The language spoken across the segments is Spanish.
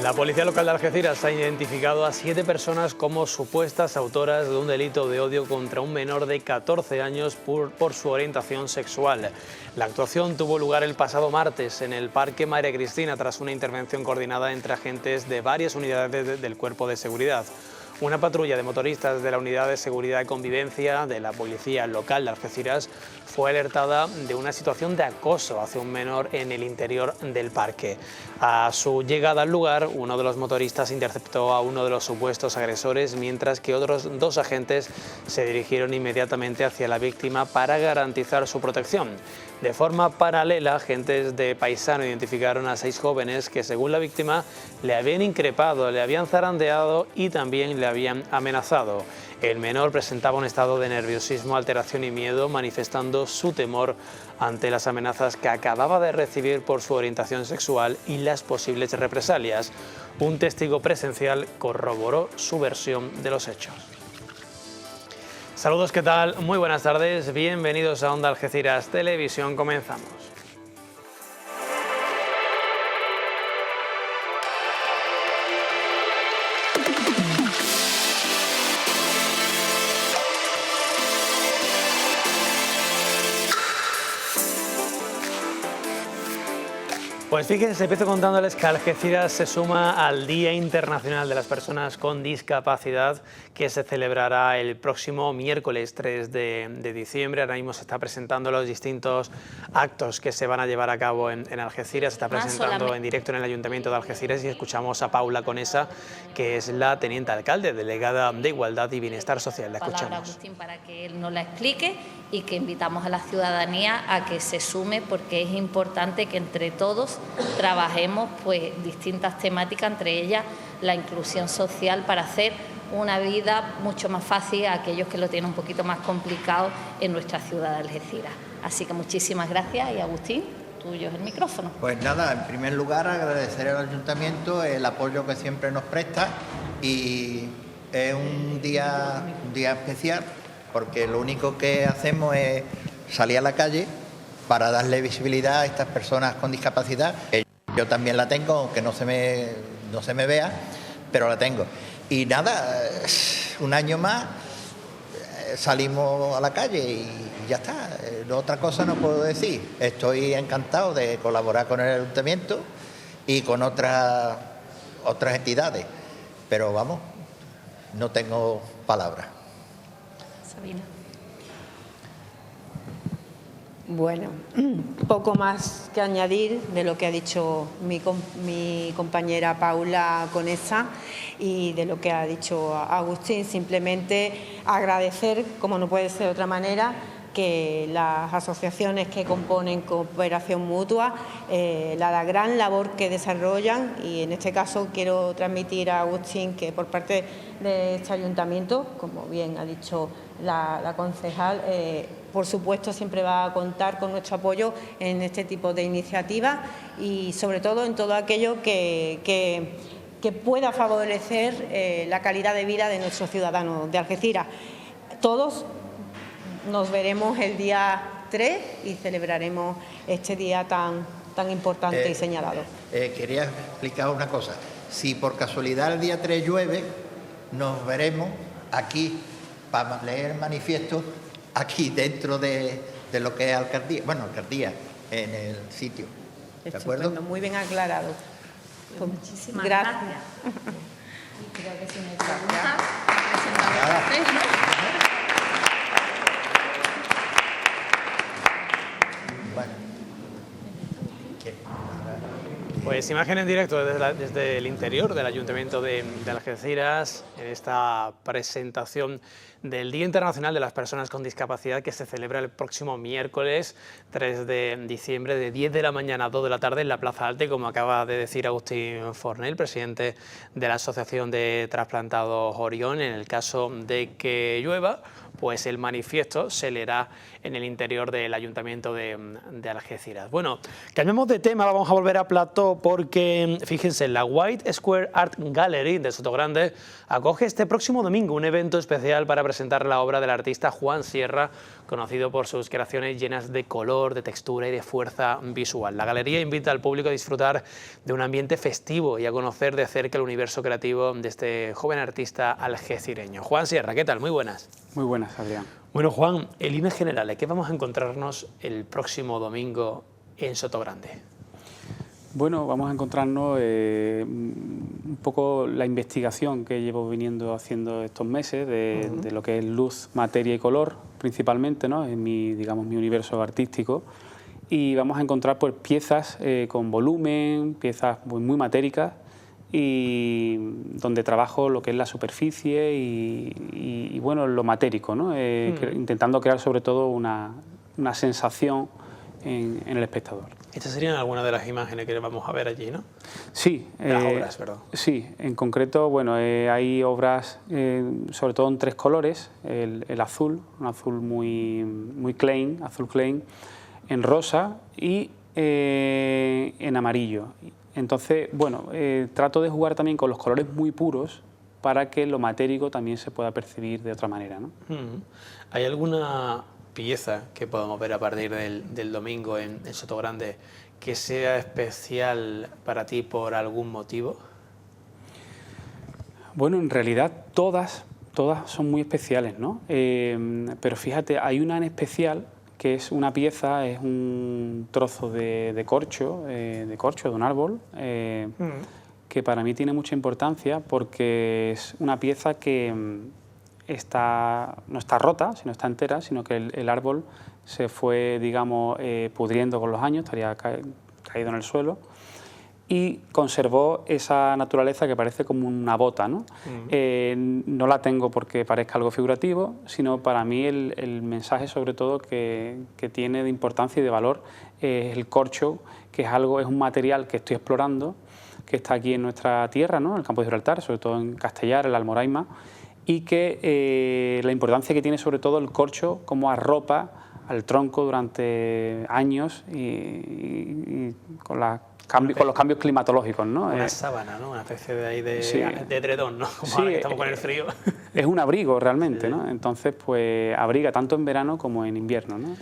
La policía local de Algeciras ha identificado a 7 personas como supuestas autoras de un delito de odio contra un menor de 14 años por su orientación sexual. La actuación tuvo lugar el pasado martes en el Parque María Cristina tras una intervención coordinada entre agentes de varias unidades del Cuerpo de Seguridad. Una patrulla de motoristas de la Unidad de Seguridad y Convivencia de la Policía Local de Algeciras fue alertada de una situación de acoso hacia un menor en el interior del parque. A su llegada al lugar, uno de los motoristas interceptó a uno de los supuestos agresores, mientras que otros 2 agentes se dirigieron inmediatamente hacia la víctima para garantizar su protección. De forma paralela, agentes de Paisano identificaron a 6 jóvenes que, según la víctima, le habían increpado, le habían zarandeado y también le habían amenazado. El menor presentaba un estado de nerviosismo, alteración y miedo, manifestando su temor ante las amenazas que acababa de recibir por su orientación sexual y las posibles represalias. Un testigo presencial corroboró su versión de los hechos. Saludos, ¿qué tal? Muy buenas tardes, bienvenidos a Onda Algeciras Televisión, comenzamos. Pues fíjense, empiezo contándoles que Algeciras se suma al Día Internacional de las Personas con Discapacidad, que se celebrará el próximo miércoles 3 de diciembre. Ahora mismo se está presentando los distintos actos que se van a llevar a cabo en Algeciras. Se está presentando en directo en el Ayuntamiento de Algeciras y escuchamos a Paula Conesa, que es la teniente alcalde, delegada de Igualdad y Bienestar Social. La escuchamos. Palabra, Agustín, para que él nos la explique y que invitamos a la ciudadanía a que se sume, porque es importante que entre todos trabajemos pues distintas temáticas, entre ellas la inclusión social, para hacer una vida mucho más fácil a aquellos que lo tienen un poquito más complicado en nuestra ciudad de Algeciras. Así que muchísimas gracias y Agustín, tuyo es el micrófono. Pues nada, en primer lugar agradecer al Ayuntamiento el apoyo que siempre nos presta, y es un día especial porque lo único que hacemos es salir a la calle para darle visibilidad a estas personas con discapacidad. Yo también la tengo, aunque no se me vea, pero la tengo. Y nada, un año más salimos a la calle y ya está. Otra cosa no puedo decir. Estoy encantado de colaborar con el Ayuntamiento y con otras entidades, pero vamos, no tengo palabras. Sabina. Bueno, poco más que añadir de lo que ha dicho mi compañera Paula Conesa y de lo que ha dicho Agustín. Simplemente agradecer, como no puede ser de otra manera, que las asociaciones que componen Cooperación Mutua, la gran labor que desarrollan, y en este caso quiero transmitir a Agustín que por parte de este ayuntamiento, como bien ha dicho la concejal, por supuesto siempre va a contar con nuestro apoyo en este tipo de iniciativas y sobre todo en todo aquello que pueda favorecer la calidad de vida de nuestros ciudadanos de Algeciras. Todos nos veremos el día 3 y celebraremos este día tan importante y señalado. Quería explicar una cosa. Si por casualidad el día 3 llueve, nos veremos aquí para leer el manifiesto, aquí dentro de lo que es alcaldía, en el sitio. ¿De acuerdo? Muy bien aclarado. Pues muchísimas gracias. Y creo que si me preguntas, presentamos a ustedes, ¿no? Pues imagen en directo desde el interior del Ayuntamiento de Algeciras, en esta presentación del Día Internacional de las Personas con Discapacidad, que se celebra el próximo miércoles 3 de diciembre de 10 de la mañana a 2 de la tarde en la Plaza Alte, como acaba de decir Agustín Fornell, presidente de la Asociación de Trasplantados Orión. En el caso de que llueva, pues el manifiesto se leerá en el interior del Ayuntamiento de Algeciras. Bueno, cambiamos de tema, vamos a volver a Plató porque, fíjense, la White Square Art Gallery de Sotogrande acoge este próximo domingo un evento especial para presentar la obra del artista Juan Sierra, conocido por sus creaciones llenas de color, de textura y de fuerza visual. La galería invita al público a disfrutar de un ambiente festivo y a conocer de cerca el universo creativo de este joven artista algecireño. Juan Sierra, ¿qué tal? Muy buenas. Muy buenas, Adrián. Bueno, Juan, en líneas generales, ¿qué vamos a encontrarnos el próximo domingo en Sotogrande? Bueno, vamos a encontrarnos un poco la investigación que llevo viniendo haciendo estos meses de lo que es luz, materia y color, principalmente, ¿no? En mi universo artístico. Y vamos a encontrar pues, piezas con volumen, piezas muy matéricas, y donde trabajo lo que es la superficie y bueno, lo matérico, ¿no? Intentando crear sobre todo una sensación en el espectador. Estas serían algunas de las imágenes que vamos a ver allí, ¿no? Sí. Las obras, perdón. Sí, en concreto, bueno, hay obras sobre todo en 3 colores, el azul, un azul muy clean, azul clean, en rosa y en amarillo. Entonces, bueno, trato de jugar también con los colores muy puros para que lo matérico también se pueda percibir de otra manera, ¿no? ¿Hay alguna pieza que podamos ver a partir del domingo en Sotogrande que sea especial para ti por algún motivo? Bueno, en realidad todas son muy especiales, ¿no? Pero fíjate, hay una en especial que es una pieza, es un trozo de corcho, de un árbol, que para mí tiene mucha importancia porque es una pieza que no está rota, sino está entera, sino que el árbol se fue, digamos, pudriendo con los años, estaría caído en el suelo, y conservó esa naturaleza que parece como una bota, ¿no? No la tengo porque parezca algo figurativo, sino para mí el mensaje sobre todo que tiene de importancia y de valor es el corcho, que es un material que estoy explorando, que está aquí en nuestra tierra, ¿no? En el campo de Gibraltar, sobre todo en Castellar, en la Almoraima, y que la importancia que tiene sobre todo el corcho como arropa al tronco durante años y con los cambios climatológicos, ¿no? Una sábana, ¿no? Una especie de ahí de edredón, ¿no? Como ahora que estamos con el frío. Es un abrigo realmente, ¿no? Entonces, pues abriga tanto en verano como en invierno, ¿no?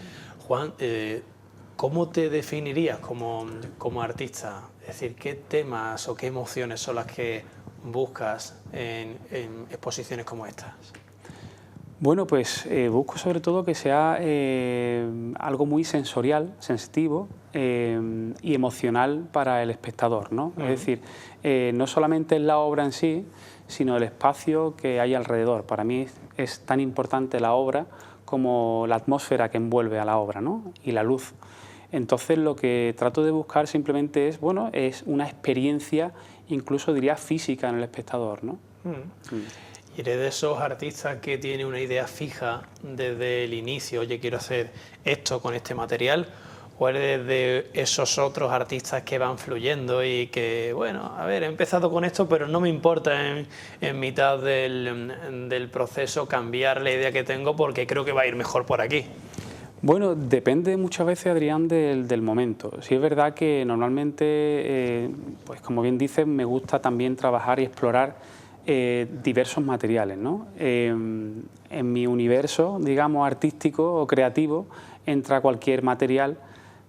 Juan, ¿cómo te definirías como artista? Es decir, ¿qué temas o qué emociones son las que buscas en exposiciones como estas? Bueno, pues busco sobre todo que sea algo muy sensorial, sensitivo y emocional para el espectador, ¿no? Es decir, no solamente es la obra en sí, sino el espacio que hay alrededor. Para mí es tan importante la obra como la atmósfera que envuelve a la obra, ¿no? Y la luz. Entonces lo que trato de buscar simplemente es una experiencia, incluso diría física en el espectador, ¿no? ¿Y eres de esos artistas que tiene una idea fija desde el inicio, oye, quiero hacer esto con este material? ¿O eres de esos otros artistas que van fluyendo y que, bueno, a ver, he empezado con esto, pero no me importa en mitad del proceso cambiar la idea que tengo porque creo que va a ir mejor por aquí? Bueno, depende muchas veces, Adrián, del momento. Sí es verdad que normalmente, pues como bien dices, me gusta también trabajar y explorar diversos materiales, ¿no? En mi universo, digamos, artístico o creativo, entra cualquier material,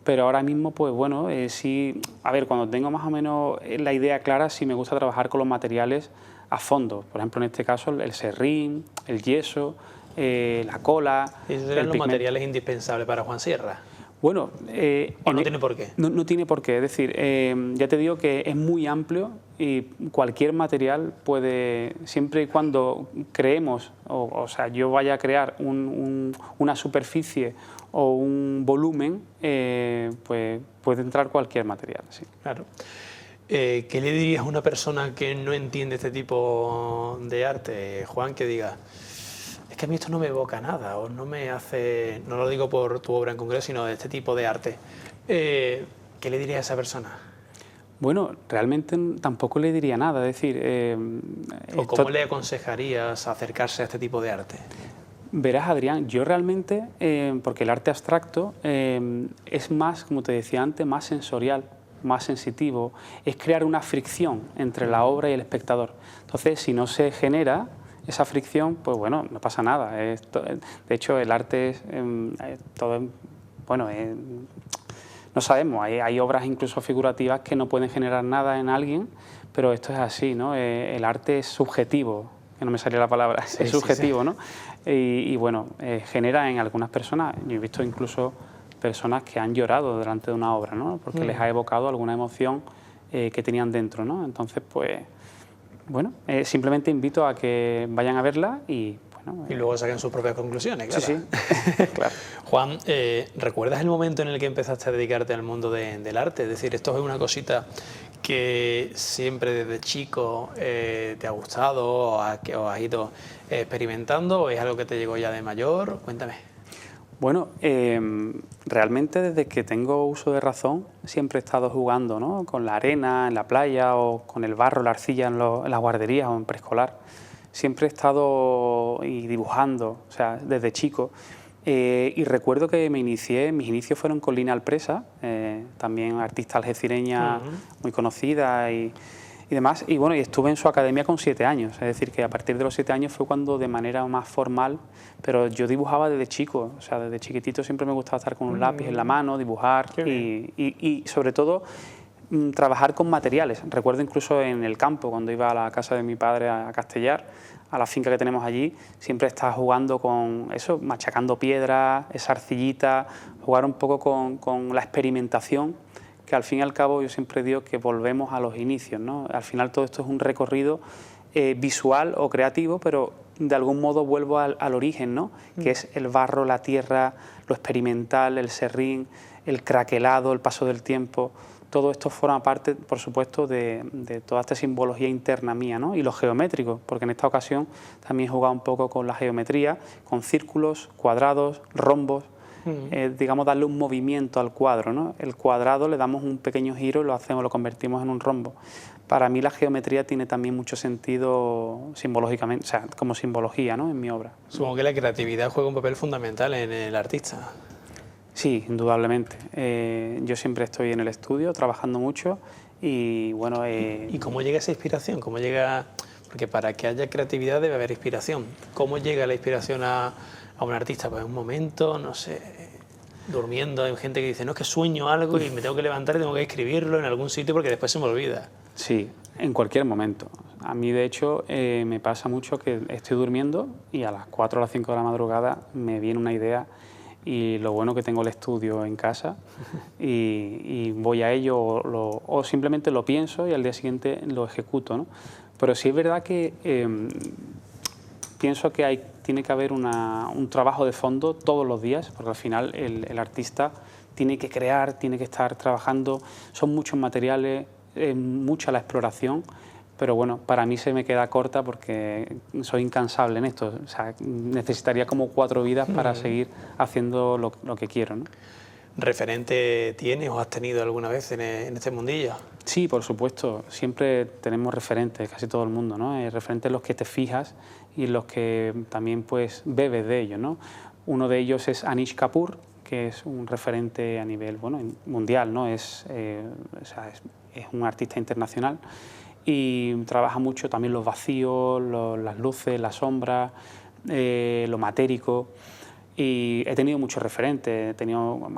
pero ahora mismo, pues bueno, sí, a ver, cuando tengo más o menos la idea clara, sí me gusta trabajar con los materiales a fondo. Por ejemplo, en este caso, el serrín, el yeso, la cola. ¿Esos serían los materiales indispensables para Juan Sierra? Bueno, ¿O no tiene por qué? No tiene por qué, es decir, ya te digo que es muy amplio y cualquier material puede, siempre y cuando creemos, o sea, yo vaya a crear una superficie o un volumen, pues puede entrar cualquier material, sí. Claro. ¿Qué le dirías a una persona que no entiende este tipo de arte, Juan, que diga, es que a mí esto no me evoca nada, o no me hace, no lo digo por tu obra en concreto, sino de este tipo de arte? ¿Qué le dirías a esa persona? Bueno, realmente tampoco le diría nada, es decir... ¿O cómo le aconsejarías acercarse a este tipo de arte? Verás, Adrián, yo realmente, porque el arte abstracto es más, como te decía antes, más sensorial, más sensitivo, es crear una fricción entre la obra y el espectador. Entonces, si no se genera esa fricción, pues bueno, no pasa nada. De hecho, el arte es todo, bueno, no sabemos, hay obras incluso figurativas que no pueden generar nada en alguien, pero esto es así, ¿no? El arte es subjetivo, que no me salía la palabra, es subjetivo, sí. ¿No? Y bueno, genera en algunas personas, yo he visto incluso personas que han llorado delante de una obra, ¿no? Porque les ha evocado alguna emoción que tenían dentro, ¿no? Entonces, pues, bueno, simplemente invito a que vayan a verla y... Y luego saquen sus propias conclusiones, claro. Sí, sí. Claro. Juan, ¿recuerdas el momento en el que empezaste a dedicarte al mundo del arte? Es decir, ¿esto es una cosita que siempre desde chico te ha gustado o has ido experimentando, o es algo que te llegó ya de mayor? Cuéntame. Bueno, realmente desde que tengo uso de razón siempre he estado jugando, ¿no? Con la arena en la playa o con el barro, la arcilla en las guarderías o en preescolar. Siempre he estado dibujando, o sea, desde chico. Y recuerdo que mis inicios fueron con Lina Alpresa, también artista algecireña muy conocida y demás. Y bueno, y estuve en su academia con 7 años, es decir, que a partir de los 7 años fue cuando de manera más formal, pero yo dibujaba desde chico, o sea, desde chiquitito siempre me gustaba estar con un lápiz en la mano, dibujar y sobre todo trabajar con materiales. Recuerdo incluso en el campo, cuando iba a la casa de mi padre a Castellar, a la finca que tenemos allí, siempre estaba jugando con eso, machacando piedras, esa arcillita, jugar un poco con la experimentación, que al fin y al cabo yo siempre digo que volvemos a los inicios, ¿no? Al final todo esto es un recorrido visual o creativo, pero de algún modo vuelvo al origen, ¿no? Que es el barro, la tierra, lo experimental, el serrín, el craquelado, el paso del tiempo. Todo esto forma parte, por supuesto, de toda esta simbología interna mía, ¿no? Y lo geométrico, porque en esta ocasión también he jugado un poco con la geometría, con círculos, cuadrados, rombos, digamos, darle un movimiento al cuadro, ¿no? El cuadrado le damos un pequeño giro y lo convertimos en un rombo. Para mí la geometría tiene también mucho sentido simbológicamente, o sea, como simbología, ¿no? En mi obra. Supongo que la creatividad juega un papel fundamental en el artista. Sí, indudablemente. Yo siempre estoy en el estudio trabajando mucho y bueno... ¿Y cómo llega esa inspiración? ¿Cómo llega...? Porque para que haya creatividad debe haber inspiración. ¿Cómo llega la inspiración a un artista? Pues en un momento, no sé, durmiendo, hay gente que dice, no, es que sueño algo y me tengo que levantar y tengo que escribirlo en algún sitio porque después se me olvida. Sí, en cualquier momento. A mí, de hecho, me pasa mucho que estoy durmiendo y a las 4 o las 5 de la madrugada me viene una idea. Y lo bueno que tengo el estudio en casa y voy a ello o simplemente lo pienso y al día siguiente lo ejecuto, ¿no? Pero sí es verdad que pienso que tiene que haber un trabajo de fondo todos los días, porque al final el artista tiene que crear, tiene que estar trabajando, son muchos materiales, mucha la exploración. Pero bueno, para mí se me queda corta porque soy incansable en esto. O sea, necesitaría como 4 vidas para seguir haciendo lo que quiero, ¿no? ¿Referente tienes o has tenido alguna vez en este mundillo? Sí, por supuesto. Siempre tenemos referentes, casi todo el mundo, ¿no? Referentes en los que te fijas y en los que también pues bebes de ellos, ¿no? Uno de ellos es Anish Kapoor, que es un referente a nivel mundial, ¿no? Es un artista internacional. Y trabaja mucho también los vacíos, las luces, las sombras, lo matérico. Y he tenido muchos referentes, he tenido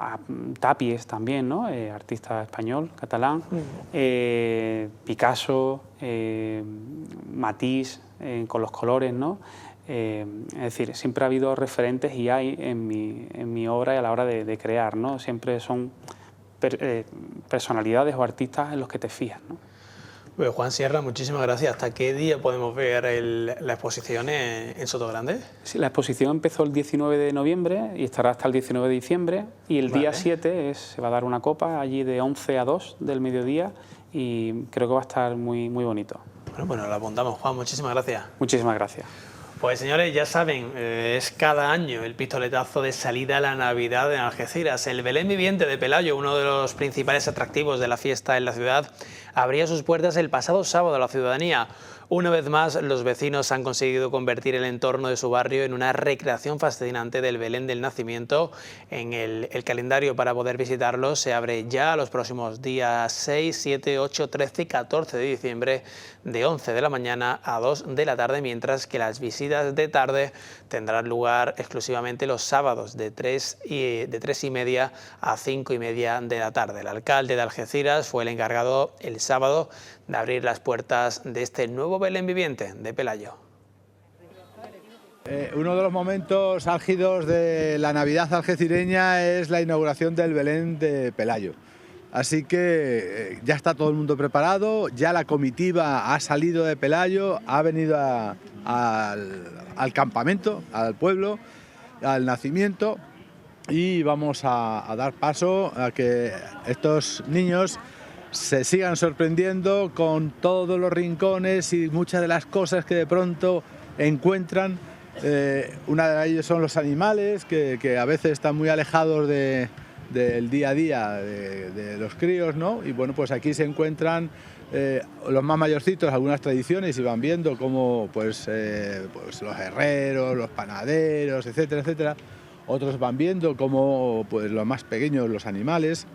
Tapies también, ¿no? Artista español, catalán, Picasso, Matisse, con los colores, ¿no? Es decir, siempre ha habido referentes y hay en mi obra y a la hora de crear, ¿no? Siempre son personalidades o artistas en los que te fijas, ¿no? Pues Juan Sierra, muchísimas gracias. ¿Hasta qué día podemos ver la exposición en Sotogrande? Sí, la exposición empezó el 19 de noviembre y estará hasta el 19 de diciembre. Y el día 7 se va a dar una copa allí de 11 a 2 del mediodía y creo que va a estar muy, muy bonito. Bueno, lo apuntamos. Juan, muchísimas gracias. Muchísimas gracias. Pues señores, ya saben, es cada año el pistoletazo de salida a la Navidad en Algeciras. El Belén viviente de Pelayo, uno de los principales atractivos de la fiesta en la ciudad, abría sus puertas el pasado sábado a la ciudadanía. Una vez más, los vecinos han conseguido convertir el entorno de su barrio en una recreación fascinante del Belén del Nacimiento. En el calendario para poder visitarlo se abre ya los próximos días 6, 7, 8, 13 y 14 de diciembre de 11 de la mañana a 2 de la tarde, mientras que las visitas de tarde tendrán lugar exclusivamente los sábados de 3 y media a 5 y media de la tarde. El alcalde de Algeciras fue el encargado el sábado de abrir las puertas de este nuevo Belén viviente de Pelayo. Uno de los momentos álgidos de la Navidad algecireña es la inauguración del Belén de Pelayo. Así que ya está todo el mundo preparado, ya la comitiva ha salido de Pelayo, ha venido al campamento, al pueblo, al nacimiento, y vamos a dar paso a que estos niños se sigan sorprendiendo con todos los rincones y muchas de las cosas que de pronto encuentran. Una de ellas son los animales, que a veces están muy alejados del día a día de los críos, ¿no? Y bueno, pues aquí se encuentran los más mayorcitos, algunas tradiciones, y van viendo cómo pues los herreros, los panaderos, etcétera, etcétera. Otros van viendo cómo pues los más pequeños, los animales.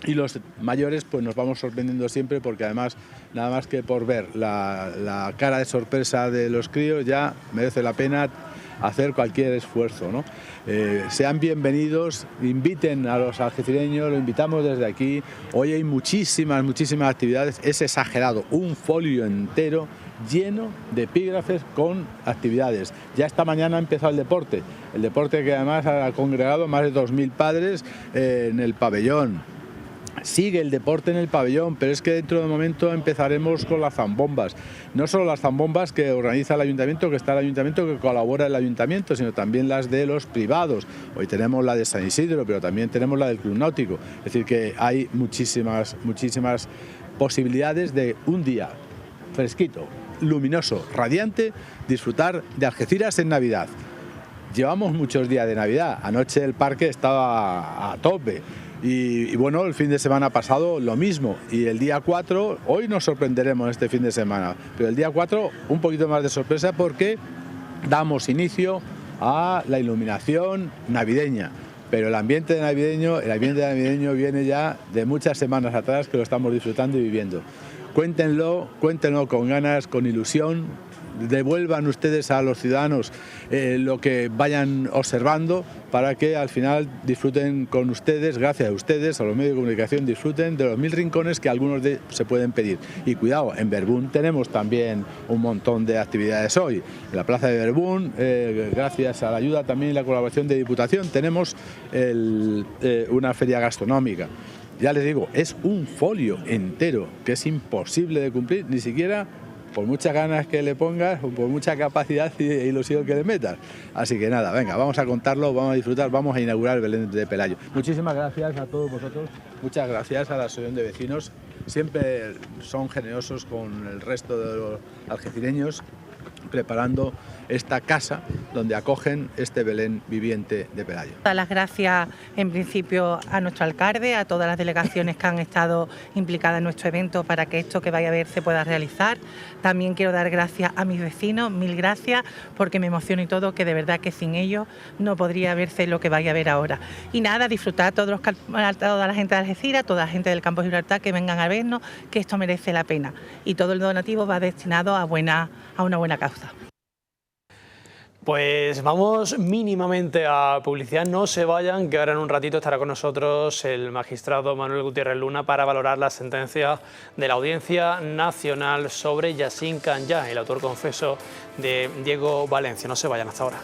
Y los mayores pues nos vamos sorprendiendo siempre, porque además nada más que por ver la cara de sorpresa de los críos ya merece la pena hacer cualquier esfuerzo, ¿no? Sean bienvenidos, inviten a los algecireños, lo invitamos desde aquí. Hoy hay muchísimas actividades, es exagerado, un folio entero lleno de epígrafes con actividades. Ya esta mañana ha empezado el deporte que además ha congregado más de 2000 padres en el pabellón. Sigue el deporte en el pabellón, pero es que dentro de un momento empezaremos con las zambombas. No solo las zambombas que organiza el ayuntamiento, que está el ayuntamiento, que colabora el ayuntamiento, sino también las de los privados. Hoy tenemos la de San Isidro, pero también tenemos la del Club Náutico. Es decir, que hay muchísimas posibilidades de un día fresquito, luminoso, radiante, disfrutar de Algeciras en Navidad. Llevamos muchos días de Navidad. Anoche el parque estaba a tope. Y bueno, el fin de semana pasado lo mismo, y el día 4, hoy nos sorprenderemos este fin de semana, pero el día 4 un poquito más de sorpresa, porque damos inicio a la iluminación navideña. Pero el ambiente navideño viene ya de muchas semanas atrás, que lo estamos disfrutando y viviendo. Cuéntenlo con ganas, con ilusión. Devuelvan ustedes a los ciudadanos lo que vayan observando, para que al final disfruten con ustedes, gracias a ustedes, a los medios de comunicación, disfruten de los 1000 rincones que algunos se pueden pedir. Y cuidado, en Verbún tenemos también un montón de actividades hoy. En la plaza de Verbún, gracias a la ayuda también y la colaboración de Diputación, tenemos una feria gastronómica. Ya les digo, es un folio entero que es imposible de cumplir, ni siquiera por muchas ganas que le pongas o por mucha capacidad e ilusión que le metas. Así que nada, venga, vamos a contarlo, vamos a disfrutar, vamos a inaugurar el Belén de Pelayo. Muchísimas gracias a todos vosotros, muchas gracias a la asociación de vecinos, siempre son generosos con el resto de los algecireños, preparando esta casa donde acogen este Belén viviente de Pelayo. Dar las gracias en principio a nuestro alcalde, a todas las delegaciones que han estado implicadas en nuestro evento para que esto que vaya a ver se pueda realizar. También quiero dar gracias a mis vecinos, mil gracias, porque me emociono y todo, que de verdad que sin ellos no podría verse lo que vaya a ver ahora. Y nada, disfrutar a toda la gente de Algeciras, toda la gente del Campo de Gibraltar que vengan a vernos, que esto merece la pena. Y todo el donativo va destinado a una buena causa. Pues vamos mínimamente a publicidad, no se vayan, que ahora en un ratito estará con nosotros el magistrado Manuel Gutiérrez Luna para valorar la sentencia de la Audiencia Nacional sobre Yassine Khanjah, el autor confeso de Diego Valencia. No se vayan hasta ahora.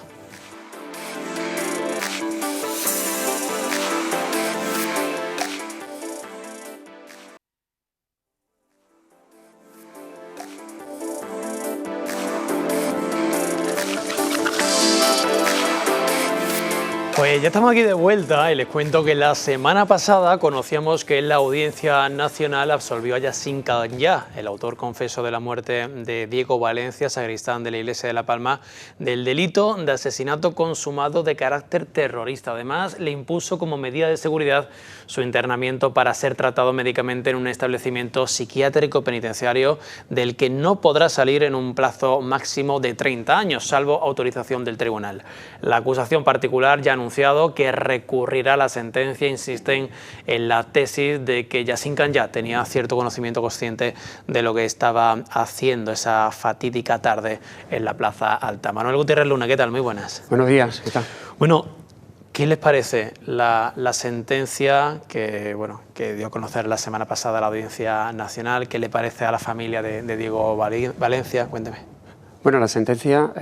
Pues ya estamos aquí de vuelta y les cuento que la semana pasada conocíamos que la Audiencia Nacional absolvió a Yassine Kanya, el autor confeso de la muerte de Diego Valencia, sacristán de la Iglesia de La Palma, del delito de asesinato consumado de carácter terrorista. Además, le impuso como medida de seguridad su internamiento para ser tratado médicamente en un establecimiento psiquiátrico penitenciario del que no podrá salir en un plazo máximo de 30 años, salvo autorización del tribunal. La acusación particular ya anunciado que recurrirá la sentencia. Insisten en la tesis de que Yassine Kanya tenía cierto conocimiento consciente de lo que estaba haciendo esa fatídica tarde en la Plaza Alta. Manuel Gutiérrez Luna, ¿qué tal? Muy buenas. Buenos días, ¿qué tal? Bueno, ¿qué les parece la sentencia que dio a conocer la semana pasada la Audiencia Nacional? ¿Qué le parece a la familia de Diego Valencia? Cuénteme. Bueno, la sentencia,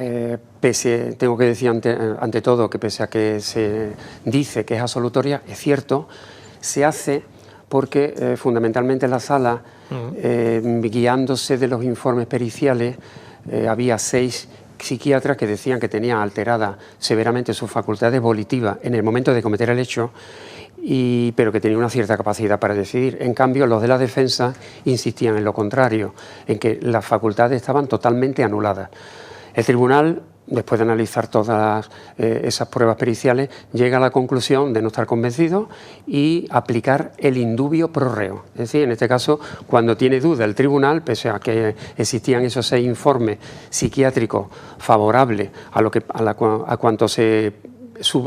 tengo que decir ante todo que pese a que se dice que es absolutoria, es cierto, se hace porque fundamentalmente la sala, guiándose de los informes periciales, había 6 psiquiatras que decían que tenían alterada severamente sus facultades volitivas en el momento de cometer el hecho, pero que tenía una cierta capacidad para decidir. En cambio, los de la defensa insistían en lo contrario, en que las facultades estaban totalmente anuladas. El tribunal, después de analizar todas esas pruebas periciales, llega a la conclusión de no estar convencido y aplicar el indubio pro reo. Es decir, en este caso, cuando tiene duda el tribunal, pese a que existían esos 6 informes psiquiátricos favorables a cuanto se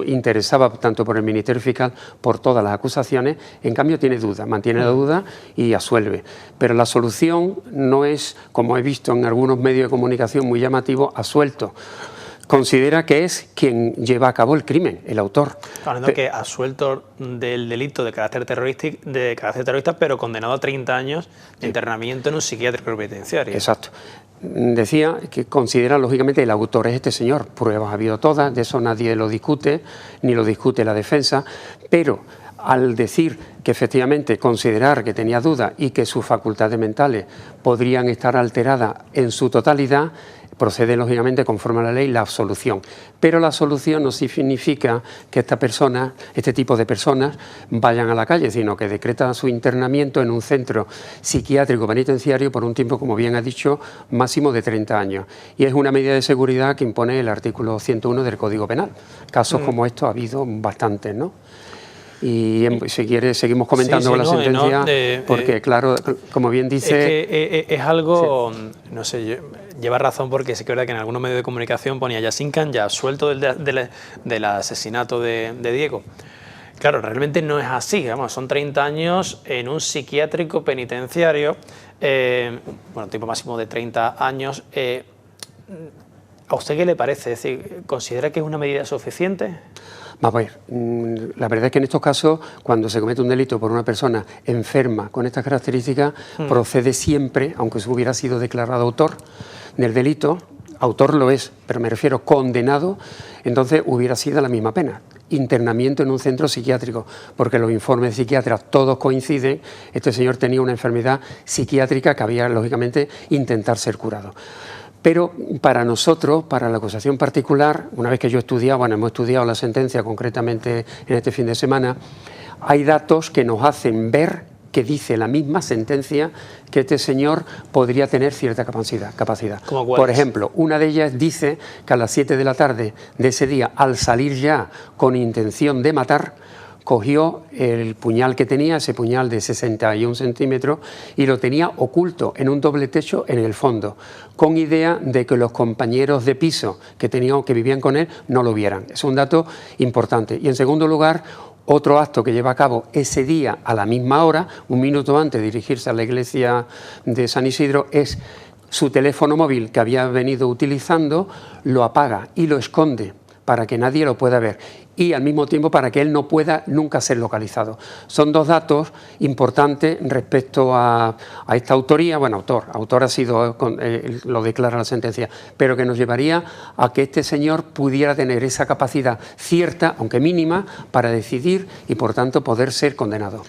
interesaba tanto por el Ministerio Fiscal por todas las acusaciones, en cambio tiene duda, mantiene la duda y absuelve. Pero la solución no es, como he visto en algunos medios de comunicación muy llamativos, absuelto. Considera que es quien lleva a cabo el crimen, el autor. Hablando que absuelto del delito de carácter terrorista, pero condenado a 30 años de internamiento en un psiquiátrico penitenciario. Exacto. Decía que considera, lógicamente, el autor es este señor. Pruebas ha habido todas, de eso nadie lo discute, ni lo discute la defensa, pero al decir que efectivamente considerar que tenía dudas y que sus facultades mentales podrían estar alteradas en su totalidad, procede lógicamente conforme a la ley la absolución. Pero la absolución no significa que este tipo de personas vayan a la calle, sino que decreta su internamiento en un centro psiquiátrico penitenciario por un tiempo, como bien ha dicho, máximo de 30 años. Y es una medida de seguridad que impone el artículo 101 del Código Penal. Casos como estos ha habido bastantes, ¿no? Y si quiere seguimos comentando con la sentencia, porque claro, como bien dice... Es que es algo, no sé, lleva razón, porque sí que es verdad que en algunos medios de comunicación ponía Yassine Kanya absuelto del asesinato de Diego. Claro, realmente no es así, vamos, son 30 años en un psiquiátrico penitenciario, tiempo máximo de 30 años. ¿A usted qué le parece? Es decir, ¿considera que es una medida suficiente? Vamos a ver, la verdad es que en estos casos, cuando se comete un delito por una persona enferma con estas características, procede siempre, aunque se hubiera sido declarado autor del delito, autor lo es, pero me refiero condenado, entonces hubiera sido la misma pena. Internamiento en un centro psiquiátrico, porque los informes de psiquiatras todos coinciden, este señor tenía una enfermedad psiquiátrica que había, lógicamente, intentar ser curado. Pero para nosotros, para la acusación particular, una vez que hemos estudiado la sentencia concretamente en este fin de semana, hay datos que nos hacen ver que dice la misma sentencia que este señor podría tener cierta capacidad. Por ejemplo, una de ellas dice que a las 7 de la tarde de ese día, al salir ya con intención de matar, cogió el puñal que tenía, ese puñal de 61 centímetros, y lo tenía oculto en un doble techo en el fondo, con idea de que los compañeros de piso que vivían con él no lo vieran. Es un dato importante. Y en segundo lugar, otro acto que lleva a cabo ese día a la misma hora, un minuto antes de dirigirse a la iglesia de San Isidro, es su teléfono móvil que había venido utilizando, lo apaga y lo esconde para que nadie lo pueda ver, y al mismo tiempo para que él no pueda nunca ser localizado. Son dos datos importantes respecto a esta autoría. Bueno, autor ha sido, lo declara la sentencia, pero que nos llevaría a que este señor pudiera tener esa capacidad cierta, aunque mínima, para decidir y por tanto poder ser condenado.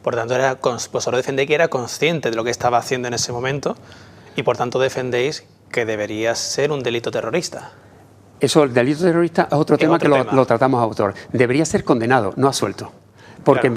Por tanto, vosotros defendéis que era consciente de lo que estaba haciendo en ese momento y por tanto defendéis que debería ser un delito terrorista. Eso, el delito terrorista es otro tema que lo tratamos a autor. Debería ser condenado, no absuelto. Porque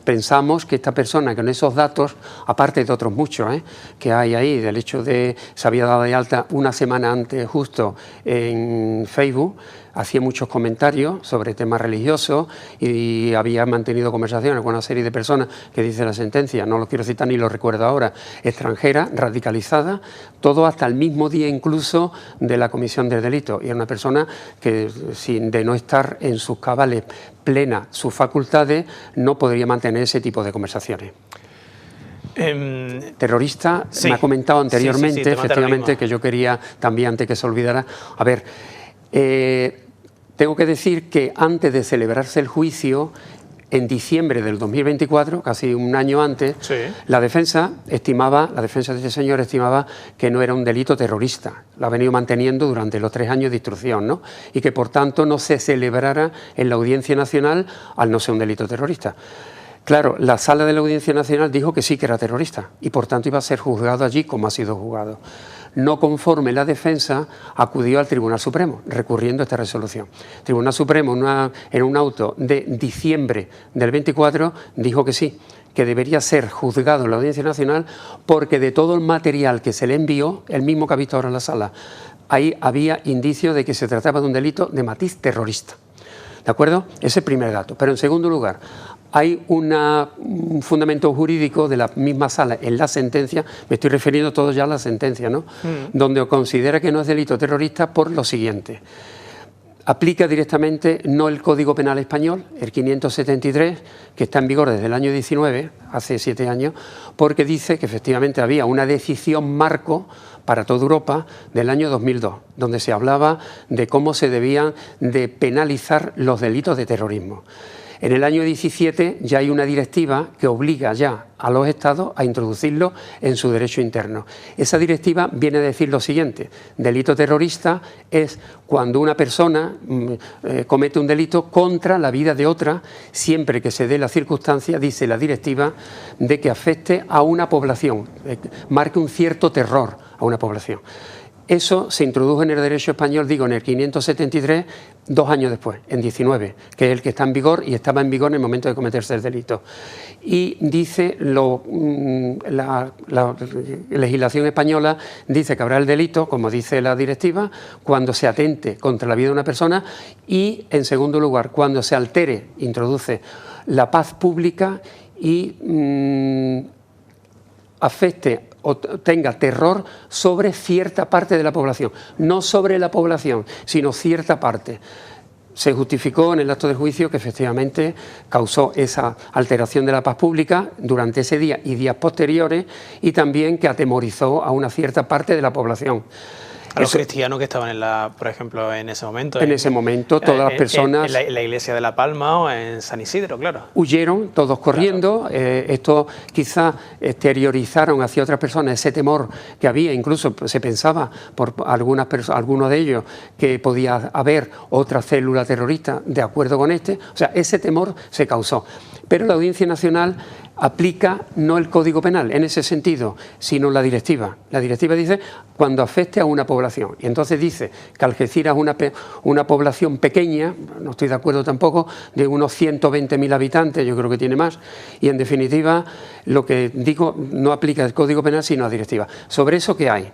pensamos que esta persona con esos datos, aparte de otros muchos que hay ahí, del hecho de se había dado de alta una semana antes justo en Facebook, hacía muchos comentarios sobre temas religiosos y había mantenido conversaciones con una serie de personas que dice la sentencia, no lo quiero citar ni lo recuerdo ahora, extranjera, radicalizada, todo hasta el mismo día incluso de la comisión del delito. Y era una persona que, sin de no estar en sus cabales plenas, sus facultades, no podría mantener ese tipo de conversaciones. Terrorista, sí, me ha comentado anteriormente, sí, efectivamente, que yo quería también, antes que se olvidara, a ver, tengo que decir que antes de celebrarse el juicio, en diciembre del 2024, casi un año antes, sí, la defensa de este señor estimaba que no era un delito terrorista, lo ha venido manteniendo durante los 3 años de instrucción, ¿no? Y que por tanto no se celebrara en la Audiencia Nacional al no ser un delito terrorista. Claro, la sala de la Audiencia Nacional dijo que sí que era terrorista y por tanto iba a ser juzgado allí como ha sido juzgado. No conforme, la defensa acudió al Tribunal Supremo recurriendo a esta resolución. El Tribunal Supremo, en un auto de diciembre del 24, dijo que sí, que debería ser juzgado en la Audiencia Nacional porque de todo el material que se le envió, el mismo que ha visto ahora en la sala, ahí había indicios de que se trataba de un delito de matiz terrorista. ¿De acuerdo? Ese es el primer dato. Pero en segundo lugar, hay un fundamento jurídico de la misma sala en la sentencia, me estoy refiriendo todo ya a la sentencia, ¿no? Donde considera que no es delito terrorista por lo siguiente. Aplica directamente no el Código Penal español, el 573, que está en vigor desde el año 19, hace 7 años, porque dice que efectivamente había una decisión marco para toda Europa del año 2002, donde se hablaba de cómo se debían de penalizar los delitos de terrorismo. En el año 17 ya hay una directiva que obliga ya a los Estados a introducirlo en su derecho interno. Esa directiva viene a decir lo siguiente: delito terrorista es cuando una persona comete un delito contra la vida de otra, siempre que se dé la circunstancia, dice la directiva, de que afecte a una población, marque un cierto terror a una población. Eso se introdujo en el derecho español, digo, en el 573, 2 años después, en 19, que es el que está en vigor y estaba en vigor en el momento de cometerse el delito. Y dice, la legislación española dice que habrá el delito, como dice la directiva, cuando se atente contra la vida de una persona y, en segundo lugar, cuando se altere, introduce la paz pública y afecte o tenga terror sobre cierta parte de la población, no sobre la población, sino cierta parte. Se justificó en el acto de juicio que efectivamente causó esa alteración de la paz pública durante ese día y días posteriores, y también que atemorizó a una cierta parte de la población. A los cristianos que estaban, por ejemplo, en ese momento. En ese momento, todas las personas... En la iglesia de La Palma o en San Isidro, claro. Huyeron todos corriendo. Claro. Esto quizá exteriorizaron hacia otras personas ese temor que había. Incluso se pensaba por algunos de ellos que podía haber otra célula terrorista de acuerdo con este. O sea, ese temor se causó. Pero la Audiencia Nacional aplica no el Código Penal en ese sentido, sino la directiva. La directiva dice cuando afecte a una población. Y entonces dice que Algeciras es una población pequeña, no estoy de acuerdo tampoco, de unos 120.000 habitantes, yo creo que tiene más. Y en definitiva, lo que digo, no aplica el Código Penal, sino la directiva. Sobre eso, ¿qué hay?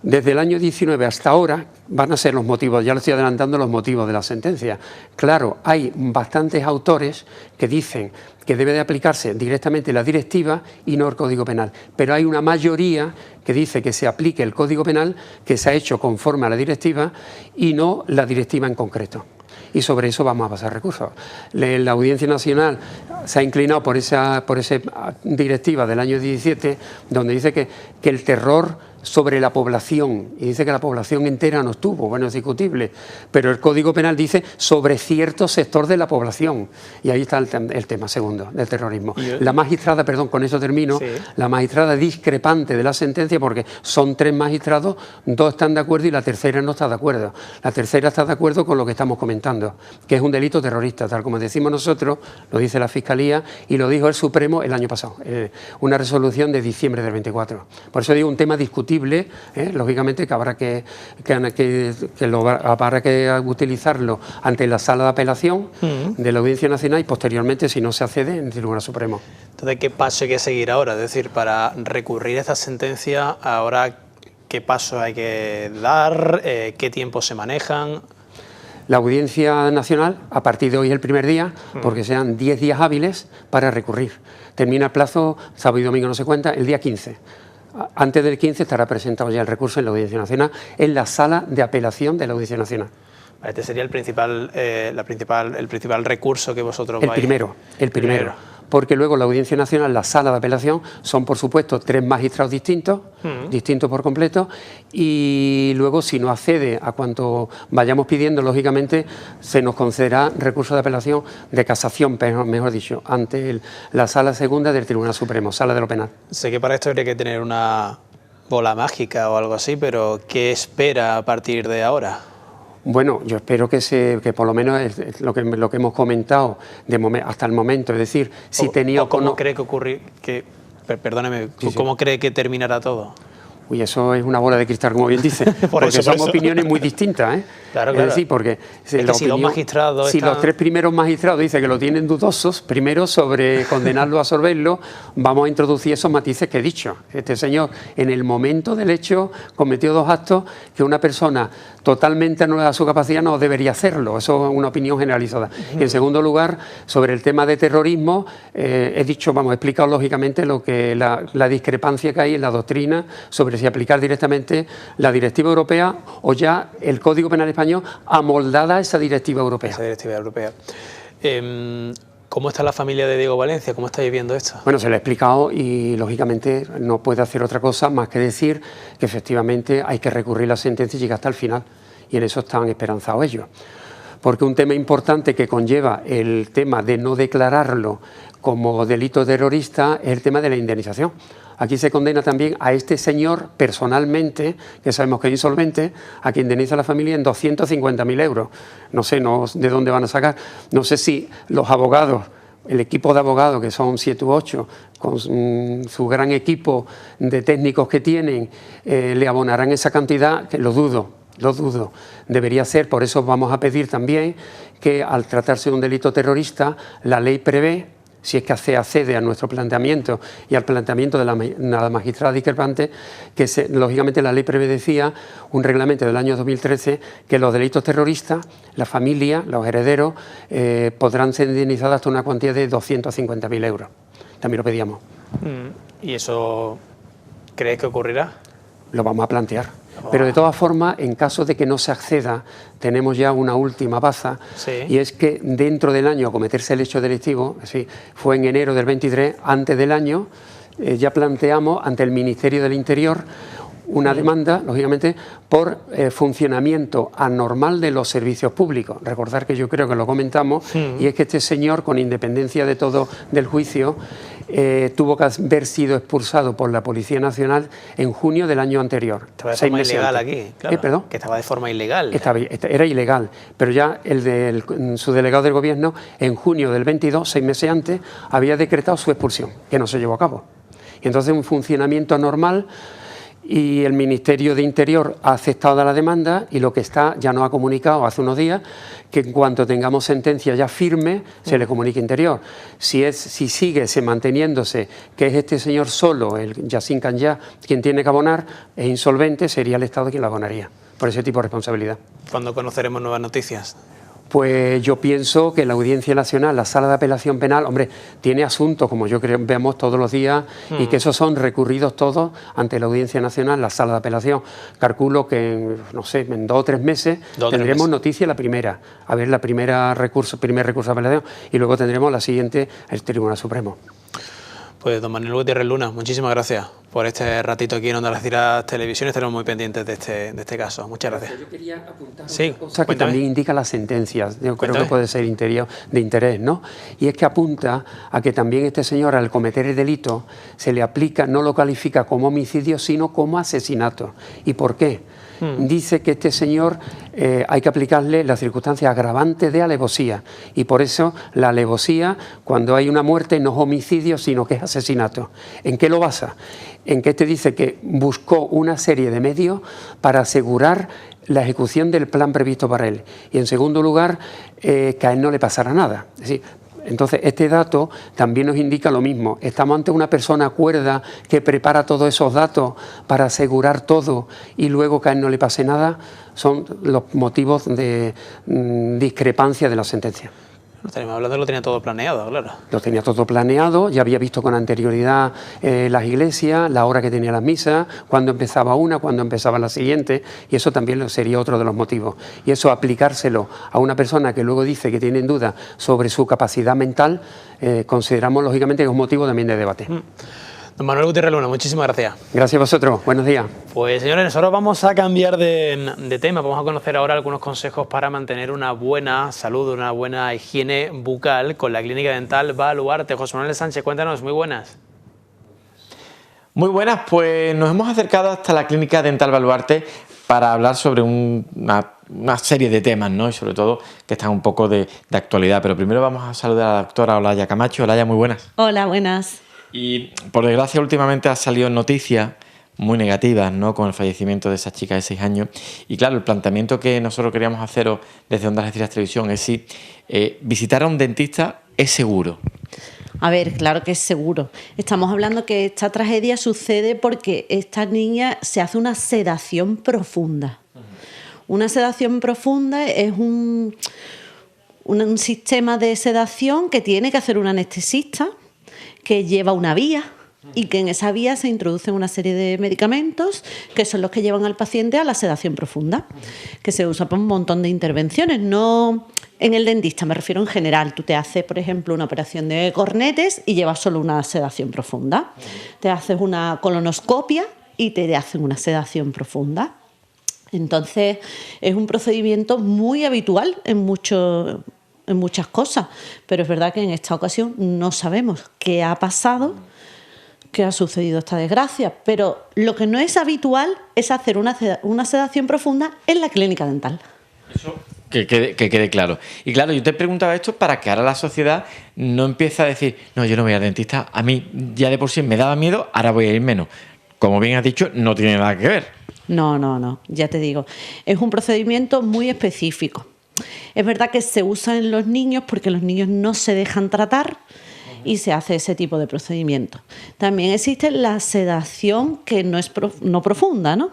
Desde el año 19 hasta ahora van a ser los motivos, ya lo estoy adelantando, los motivos de la sentencia. Claro, hay bastantes autores que dicen que debe de aplicarse directamente la directiva y no el Código Penal, pero hay una mayoría que dice que se aplique el Código Penal, que se ha hecho conforme a la directiva y no la directiva en concreto. Y sobre eso vamos a pasar recursos. La Audiencia Nacional se ha inclinado por esa directiva del año 17, donde dice que el terror sobre la población, y dice que la población entera no estuvo, bueno, es discutible, pero el Código Penal dice sobre cierto sector de la población, y ahí está el tema segundo del terrorismo. La magistrada, perdón, con eso termino, sí. La magistrada discrepante de la sentencia, porque son 3 magistrados, 2 están de acuerdo y la tercera no está de acuerdo. La tercera está de acuerdo con lo que estamos comentando, que es un delito terrorista, tal como decimos nosotros, lo dice la Fiscalía y lo dijo el Supremo el año pasado, una resolución de diciembre del 24. Por eso digo un tema discutible discutible, lógicamente que habrá habrá que utilizarlo ante la sala de apelación de la Audiencia Nacional y posteriormente, si no se accede, en el Tribunal Supremo. Entonces, ¿qué paso hay que seguir ahora? Es decir, para recurrir a esta sentencia, ahora, ¿qué paso hay que dar? ¿Qué tiempos se manejan? La Audiencia Nacional, a partir de hoy es el primer día, porque sean 10 días hábiles para recurrir. Termina el plazo, sábado y domingo no se cuenta, el día 15. Antes del 15 estará presentado ya el recurso en la Audiencia Nacional, en la sala de apelación de la Audiencia Nacional. Este sería el principal recurso que vosotros vais... El primero. Porque luego la Audiencia Nacional, la sala de apelación, son por supuesto 3 magistrados distintos por completo, y luego si no accede a cuanto vayamos pidiendo, lógicamente se nos concederá recurso de apelación de casación, mejor dicho, ante la sala segunda del Tribunal Supremo, sala de lo penal. Sé que para esto habría que tener una bola mágica o algo así, pero ¿qué espera a partir de ahora? Bueno, yo espero que por lo menos es lo que hemos comentado hasta el momento, es decir, si tenía... ¿Cómo cree que ocurrir? Perdóneme, ¿cómo cree que terminará todo? Uy, eso es una bola de cristal, como bien dice, porque son opiniones muy distintas, Claro. Es decir, porque si los magistrados si los 3 primeros magistrados dicen que lo tienen dudosos, primero sobre condenarlo o absolverlo, vamos a introducir esos matices que he dicho. Este señor, en el momento del hecho, cometió 2 actos que una persona totalmente anulada a su capacidad no debería hacerlo. Eso es una opinión generalizada. Y en segundo lugar, sobre el tema de terrorismo, he explicado lógicamente la discrepancia que hay en la doctrina sobre si aplicar directamente la directiva europea o ya el Código Penal español amoldada a esa directiva europea. ¿Cómo está la familia de Diego Valencia? ¿Cómo está viviendo esto? Bueno, se lo he explicado y lógicamente no puede hacer otra cosa más que decir que efectivamente hay que recurrir la sentencia y llegar hasta el final, y en eso están esperanzados ellos. Porque un tema importante que conlleva el tema de no declararlo como delito terrorista es el tema de la indemnización. Aquí se condena también a este señor personalmente, que sabemos que es insolvente, a que indemniza a la familia en 250.000 euros. No sé de dónde van a sacar. No sé si los abogados, el equipo de abogados, que son 7 u 8, con su gran equipo de técnicos que tienen, le abonarán esa cantidad, que lo dudo. Debería ser, por eso vamos a pedir también que al tratarse de un delito terrorista, la ley prevé, si es que accede a nuestro planteamiento y al planteamiento de la magistrada discrepante, que lógicamente la ley decía, un reglamento del año 2013, que los delitos terroristas, la familia, los herederos, podrán ser indemnizados hasta una cuantía de 250.000 euros. También lo pedíamos. ¿Y eso cree que ocurrirá? Lo vamos a plantear. Pero de todas formas, en caso de que no se acceda, tenemos ya una última baza, y es que dentro del año a cometerse el hecho delictivo, fue en enero del 23, antes del año, ya planteamos ante el Ministerio del Interior una demanda, lógicamente, por funcionamiento anormal de los servicios públicos. Recordar que yo creo que lo comentamos, y es que este señor, con independencia de todo del juicio, tuvo que haber sido expulsado por la Policía Nacional en junio del año anterior. Estaba de forma ilegal aquí, claro. ¿Perdón? Que estaba de forma ilegal. Era ilegal, pero ya su delegado del Gobierno, en junio del 22, 6 meses antes, había decretado su expulsión, que no se llevó a cabo. Y entonces un funcionamiento anormal, y el Ministerio de Interior ha aceptado la demanda, y lo que ya nos ha comunicado hace unos días, que en cuanto tengamos sentencia ya firme, se le comunique Interior. Si sigue manteniéndose que es este señor solo, el Yacine Canyá, quien tiene que abonar, es insolvente, sería el Estado quien lo abonaría, por ese tipo de responsabilidad. ¿Cuándo conoceremos nuevas noticias? Pues yo pienso que la Audiencia Nacional, la Sala de Apelación Penal, hombre, tiene asuntos, como yo creo vemos todos los días, y que esos son recurridos todos ante la Audiencia Nacional, la Sala de Apelación. Calculo que, no sé, en 2 o 3 meses tendremos noticia la primera, a ver primer recurso de apelación, y luego tendremos la siguiente, el Tribunal Supremo. Pues don Manuel Gutiérrez Luna, muchísimas gracias por este ratito aquí en Onda Algeciras Televisión. Estaremos muy pendientes de este caso. Muchas gracias. Yo quería apuntar una cosa que también indica las sentencias. Yo creo que puede ser de interés, ¿no? Y es que apunta a que también este señor, al cometer el delito, se le aplica, no lo califica como homicidio, sino como asesinato. ¿Y por qué? dice que este señor hay que aplicarle las circunstancias agravantes de alevosía, y por eso la alevosía, cuando hay una muerte, no es homicidio, sino que es asesinato. ¿En qué lo basa? En que este dice que buscó una serie de medios para asegurar la ejecución del plan previsto para él, y en segundo lugar, que a él no le pasara nada. Es decir, entonces, este dato también nos indica lo mismo. Estamos ante una persona cuerda que prepara todos esos datos para asegurar todo y luego que a él no le pase nada. Son los motivos de discrepancia de la sentencia. Estaríamos hablando, lo tenía todo planeado, claro. Lo tenía todo planeado, ya había visto con anterioridad las iglesias, la hora que tenía las misas, cuándo empezaba una, cuándo empezaba la siguiente, y eso también sería otro de los motivos. Y eso, aplicárselo a una persona que luego dice que tiene en duda sobre su capacidad mental, consideramos lógicamente que es un motivo también de debate. Don Manuel Gutiérrez Luna, muchísimas gracias. Gracias a vosotros, buenos días. Pues señores, nosotros vamos a cambiar de tema, vamos a conocer ahora algunos consejos para mantener una buena salud, una buena higiene bucal con la Clínica Dental Baluarte. José Manuel Sánchez, cuéntanos, muy buenas. Muy buenas, pues nos hemos acercado hasta la Clínica Dental Baluarte para hablar sobre una serie de temas, ¿no? Y sobre todo que están un poco de actualidad. Pero primero vamos a saludar a la doctora Olaya Camacho. Olaya, muy buenas. Hola, buenas. Y por desgracia últimamente ha salido noticias muy negativas, ¿no?, con el fallecimiento de esa chica de 6 años. Y claro, el planteamiento que nosotros queríamos haceros desde Onda Algeciras Televisión es si visitar a un dentista es seguro. A ver, claro que es seguro. Estamos hablando que esta tragedia sucede porque esta niña se hace una sedación profunda. Una sedación profunda es un sistema de sedación que tiene que hacer un anestesista, que lleva una vía y que en esa vía se introducen una serie de medicamentos que son los que llevan al paciente a la sedación profunda, que se usa para un montón de intervenciones, no en el dentista, me refiero en general. Tú te haces, por ejemplo, una operación de cornetes y llevas solo una sedación profunda. Te haces una colonoscopia y te hacen una sedación profunda. Entonces, es un procedimiento muy habitual en muchas cosas, pero es verdad que en esta ocasión no sabemos qué ha pasado, qué ha sucedido esta desgracia, pero lo que no es habitual es hacer una sedación profunda en la clínica dental. Eso que quede claro. Y claro, yo te preguntaba esto para que ahora la sociedad no empiece a decir, no, yo no voy al dentista, a mí ya de por sí me daba miedo, ahora voy a ir menos. Como bien has dicho, no tiene nada que ver. No, ya te digo, es un procedimiento muy específico. Es verdad que se usa en los niños porque los niños no se dejan tratar y se hace ese tipo de procedimiento. También existe la sedación que no es no profunda, ¿no?,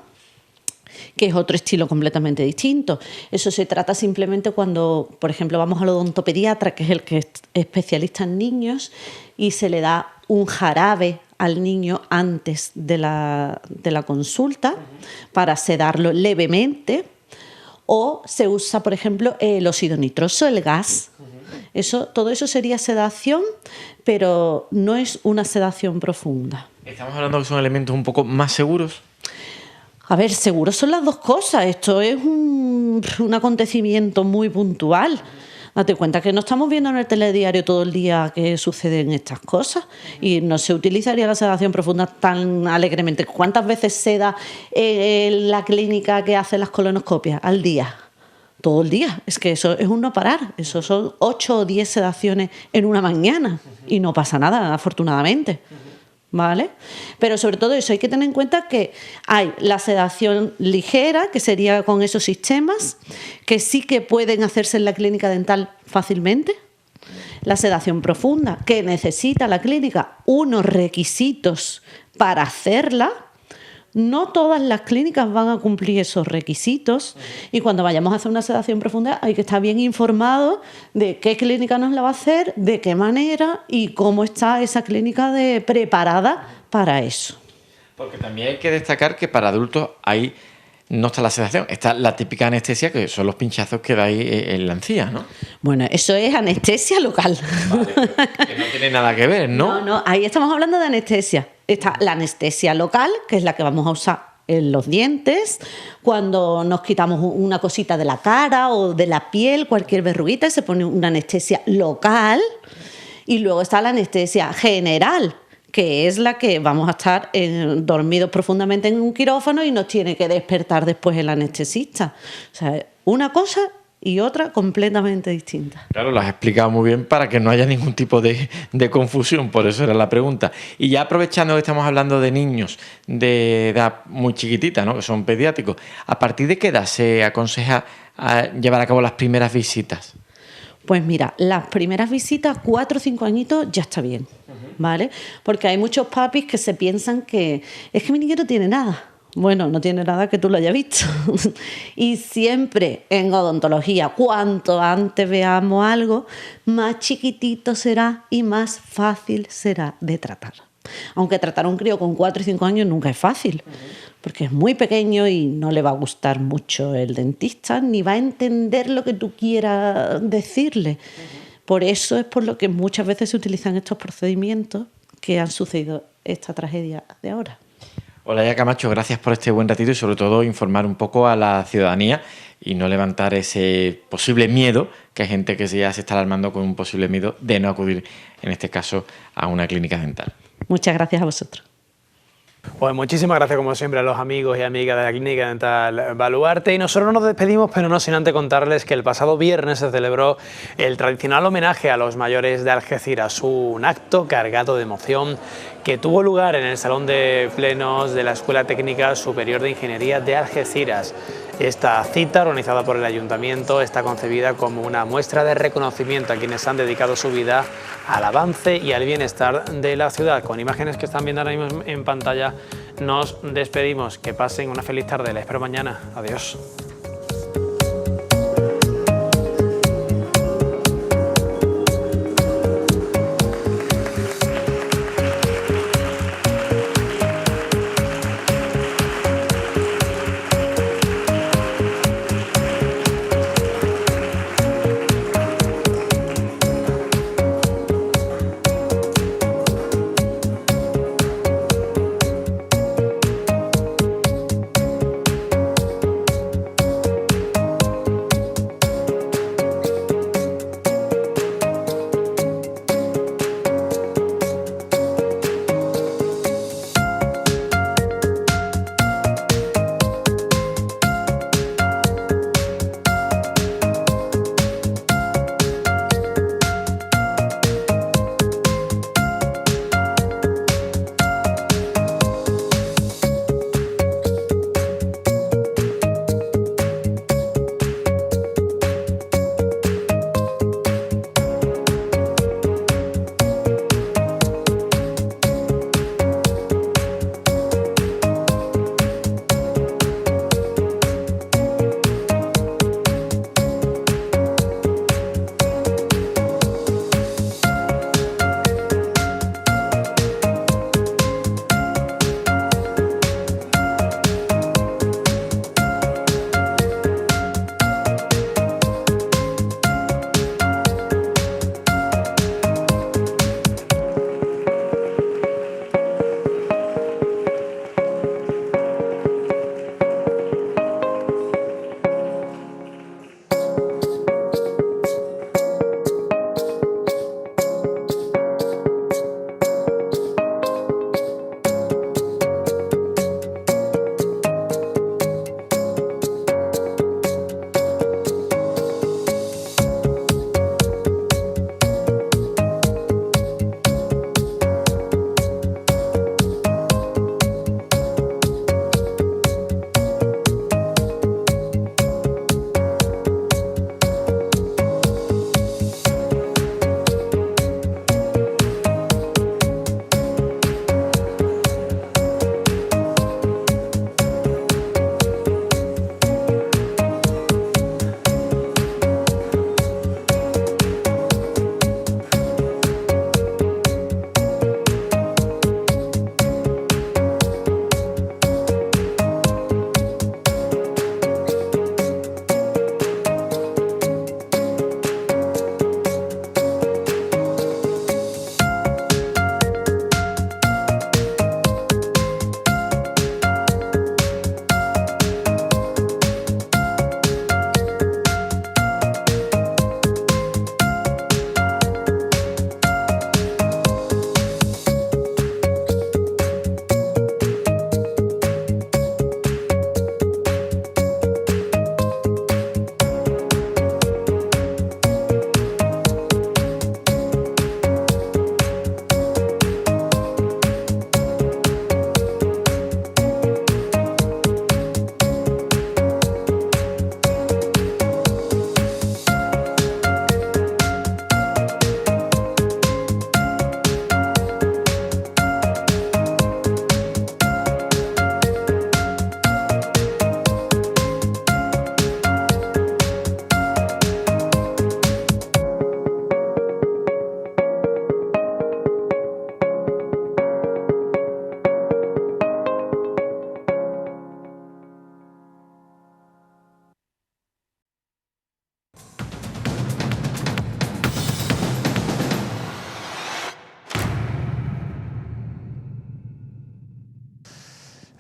que es otro estilo completamente distinto. Eso se trata simplemente cuando, por ejemplo, vamos al odontopediatra, que es el que es especialista en niños, y se le da un jarabe al niño antes de la consulta para sedarlo levemente. O se usa, por ejemplo, el óxido nitroso, el gas. Todo eso sería sedación, pero no es una sedación profunda. ¿Estamos hablando que son elementos un poco más seguros? A ver, seguros son las dos cosas. Esto es un acontecimiento muy puntual. Date cuenta que no estamos viendo en el telediario todo el día que suceden estas cosas y no se utilizaría la sedación profunda tan alegremente. ¿Cuántas veces seda la clínica que hace las colonoscopias al día? Todo el día. Es que eso es un no parar. Eso son 8 o 10 sedaciones en una mañana y no pasa nada, afortunadamente. ¿Vale? Pero sobre todo eso hay que tener en cuenta que hay la sedación ligera, que sería con esos sistemas, que sí que pueden hacerse en la clínica dental fácilmente. La sedación profunda, que necesita la clínica unos requisitos para hacerla. No todas las clínicas van a cumplir esos requisitos y cuando vayamos a hacer una sedación profunda hay que estar bien informado de qué clínica nos la va a hacer, de qué manera y cómo está esa clínica preparada para eso. Porque también hay que destacar que para adultos no está la sedación, está la típica anestesia, que son los pinchazos que da ahí en la encía, ¿no? Bueno, eso es anestesia local. Vale, que no tiene nada que ver, ¿no? No, ahí estamos hablando de anestesia. Está la anestesia local, que es la que vamos a usar en los dientes, cuando nos quitamos una cosita de la cara o de la piel, cualquier verruguita, se pone una anestesia local. Y luego está la anestesia general, que es la que vamos a estar dormidos profundamente en un quirófano y nos tiene que despertar después el anestesista. O sea, una cosa y otra completamente distinta. Claro, lo has explicado muy bien para que no haya ningún tipo de confusión, por eso era la pregunta. Y ya aprovechando que estamos hablando de niños de edad muy chiquitita, ¿no?, que son pediátricos, ¿a partir de qué edad se aconseja llevar a cabo las primeras visitas? Pues mira, las primeras visitas, 4 o 5 añitos, ya está bien, ¿vale? Porque hay muchos papis que se piensan que es que mi niño no tiene nada. Bueno, no tiene nada que tú lo hayas visto. Y siempre en odontología, cuanto antes veamos algo, más chiquitito será y más fácil será de tratar. Aunque tratar a un crío con 4 y 5 años nunca es fácil, porque es muy pequeño y no le va a gustar mucho el dentista, ni va a entender lo que tú quieras decirle. Por eso es por lo que muchas veces se utilizan estos procedimientos que han sucedido esta tragedia de ahora. Olaya Camacho, gracias por este buen ratito y sobre todo informar un poco a la ciudadanía y no levantar ese posible miedo, que hay gente que ya se está alarmando con un posible miedo de no acudir, en este caso, a una clínica dental. Muchas gracias a vosotros. Pues muchísimas gracias como siempre a los amigos y amigas de la Clínica Dental Baluarte, y nosotros nos despedimos, pero no sin antes contarles que el pasado viernes se celebró el tradicional homenaje a los mayores de Algeciras, un acto cargado de emoción que tuvo lugar en el Salón de Plenos de la Escuela Técnica Superior de Ingeniería de Algeciras. Esta cita, organizada por el Ayuntamiento, está concebida como una muestra de reconocimiento a quienes han dedicado su vida al avance y al bienestar de la ciudad. Con imágenes que están viendo ahora mismo en pantalla, nos despedimos. Que pasen una feliz tarde. Les espero mañana. Adiós.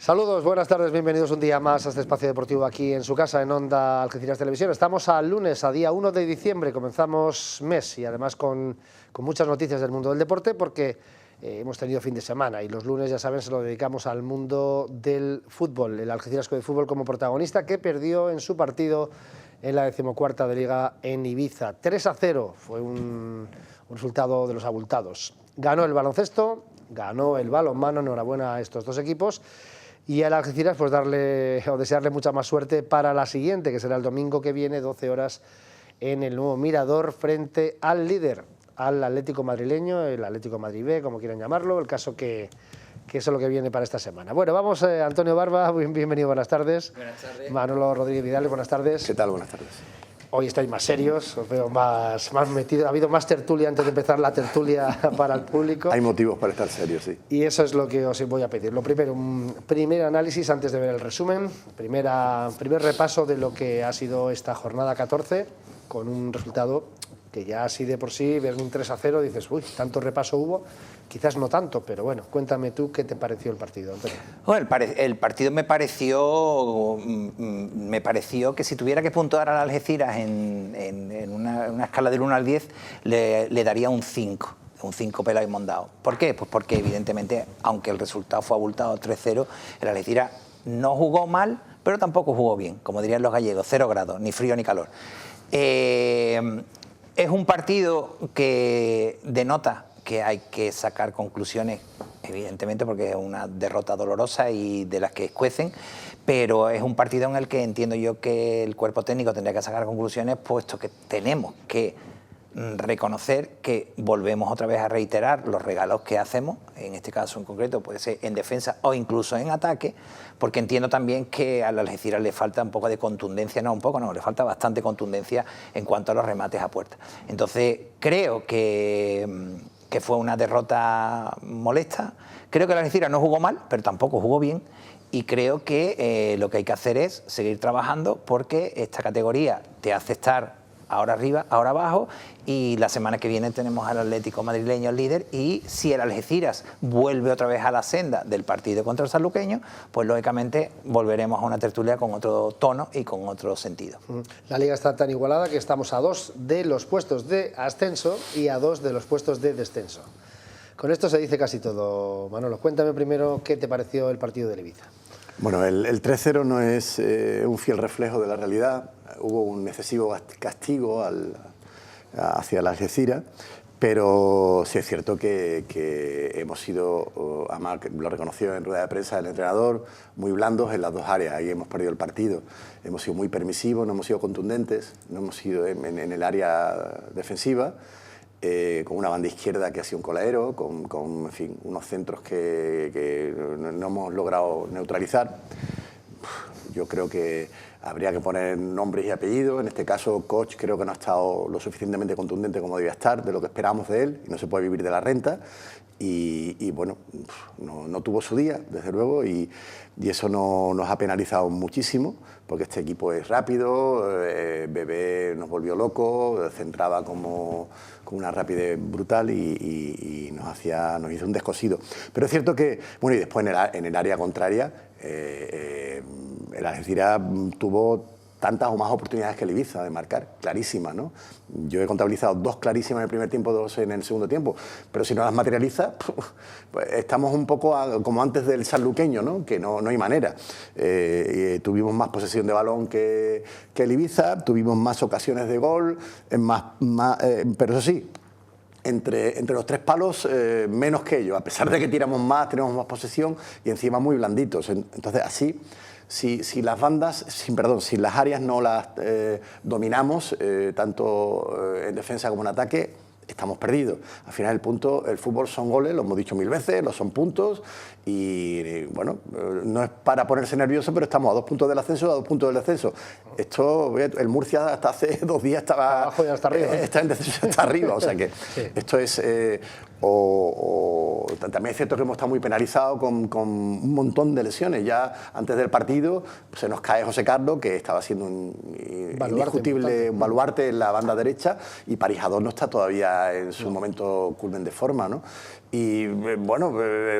Saludos, buenas tardes, bienvenidos un día más a este espacio deportivo aquí en su casa, en Onda Algeciras Televisión. Estamos al lunes, a día 1 de diciembre, comenzamos mes y además con muchas noticias del mundo del deporte porque hemos tenido fin de semana y los lunes, ya saben, se lo dedicamos al mundo del fútbol. El Algeciras Club de Fútbol como protagonista que perdió en su partido en la 14ª de Liga en Ibiza. 3-0 fue un resultado de los abultados. Ganó el baloncesto, ganó el balonmano, enhorabuena a estos dos equipos. Y al Algeciras pues desearle mucha más suerte para la siguiente, que será el domingo que viene, 12 horas, en el nuevo Mirador, frente al líder, al Atlético madrileño, el Atlético Madrid B, como quieran llamarlo, el caso que eso es lo que viene para esta semana. Bueno, vamos, Antonio Barba, bienvenido, buenas tardes. Buenas tardes. Manolo Rodríguez Vidal, buenas tardes. ¿Qué tal? Buenas tardes. Hoy estáis más serios, os veo más metidos. Ha habido más tertulia antes de empezar la tertulia para el público. Hay motivos para estar serios, sí. Y eso es lo que os voy a pedir. Lo primero, un primer análisis antes de ver el resumen. Primer repaso de lo que ha sido esta jornada 14, con un resultado que ya así de por sí, ver un 3-0, dices, uy, tanto repaso hubo. Quizás no tanto, pero bueno, cuéntame tú qué te pareció el partido, Antonio. Bueno, el partido me pareció que si tuviera que puntuar al Algeciras en una escala del 1 al 10, le daría un 5. Un 5 pelado y mondado. ¿Por qué? Pues porque evidentemente, aunque el resultado fue abultado 3-0, el Algeciras no jugó mal, pero tampoco jugó bien, como dirían los gallegos, 0 grados, ni frío ni calor. Es un partido que denota que hay que sacar conclusiones, evidentemente, porque es una derrota dolorosa y de las que escuecen, pero es un partido en el que entiendo yo que el cuerpo técnico tendría que sacar conclusiones, puesto que tenemos que reconocer que volvemos otra vez a reiterar los regalos que hacemos, en este caso en concreto puede ser en defensa o incluso en ataque, porque entiendo también que al Algeciras le falta un poco de contundencia, le falta bastante contundencia en cuanto a los remates a puerta. Entonces creo que fue una derrota molesta. Creo que el Algeciras no jugó mal, pero tampoco jugó bien, y creo que lo que hay que hacer es seguir trabajando, porque esta categoría te hace estar ahora arriba, ahora abajo, y la semana que viene tenemos al Atlético madrileño el líder, y si el Algeciras vuelve otra vez a la senda del partido contra el sanluqueño, pues lógicamente volveremos a una tertulia con otro tono y con otro sentido. La liga está tan igualada que estamos a 2 de los puestos de ascenso y a 2 de los puestos de descenso. Con esto se dice casi todo. Manolo, cuéntame primero qué te pareció el partido de Ibiza. Bueno, el 3-0 no es un fiel reflejo de la realidad. Hubo un excesivo castigo hacia el Algeciras, pero sí es cierto que hemos sido, además lo reconoció en rueda de prensa el entrenador, muy blandos en las dos áreas. Ahí hemos perdido el partido. Hemos sido muy permisivos, no hemos sido contundentes, no hemos sido en el área defensiva, con una banda izquierda que ha sido un coladero, con en fin, unos centros que no hemos logrado neutralizar. Yo creo que habría que poner nombres y apellidos. En este caso, Koch creo que no ha estado lo suficientemente contundente como debía estar, de lo que esperamos de él, y no se puede vivir de la renta. Y bueno, no tuvo su día, desde luego, y eso nos ha penalizado muchísimo, porque este equipo es rápido, Bebé nos volvió locos, centraba como una rapidez brutal y nos hizo un descosido. Pero es cierto que, bueno, y después en el área contraria, el Algeciras tuvo tantas o más oportunidades que el Ibiza de marcar, clarísimas, ¿no? Yo he contabilizado 2 clarísimas en el primer tiempo, 2 en el segundo tiempo, pero si no las materializa, pues estamos un poco como antes del sanluqueño, ¿no? Que no hay manera. Tuvimos más posesión de balón que el Ibiza, tuvimos más ocasiones de gol, pero eso sí, entre los 3 palos, menos que ellos, a pesar de que tiramos más, tenemos más posesión y encima muy blanditos. Entonces así, si las bandas, si las áreas no las dominamos, tanto en defensa como en ataque, estamos perdidos. Al final el fútbol son goles, lo hemos dicho 1000 veces, son puntos y bueno, no es para ponerse nervioso, pero estamos a 2 puntos del ascenso, a 2 puntos del descenso. Esto, el Murcia hasta hace 2 días estaba abajo y hasta arriba. Está en descenso, está arriba, o sea que sí. Esto es... también es cierto que hemos estado muy penalizados con un montón de lesiones. Ya antes del partido se nos cae José Carlos, que estaba siendo un indiscutible baluarte en la banda derecha, y Parijador no está todavía ya en su momento culmen de forma, ¿no? Y bueno,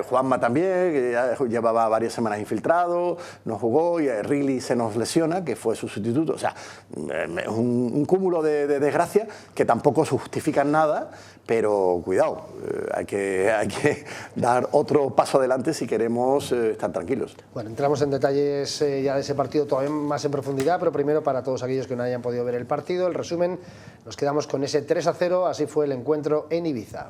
Juanma también, que ya llevaba varias semanas infiltrado, no jugó, y Riley se nos lesiona, que fue su sustituto. O sea, es un cúmulo de desgracias que tampoco justifican nada, pero cuidado, hay que dar otro paso adelante si queremos estar tranquilos. Bueno, entramos en detalles ya de ese partido todavía más en profundidad, pero primero, para todos aquellos que no hayan podido ver el partido, el resumen, nos quedamos con ese 3-0, así fue el encuentro en Ibiza.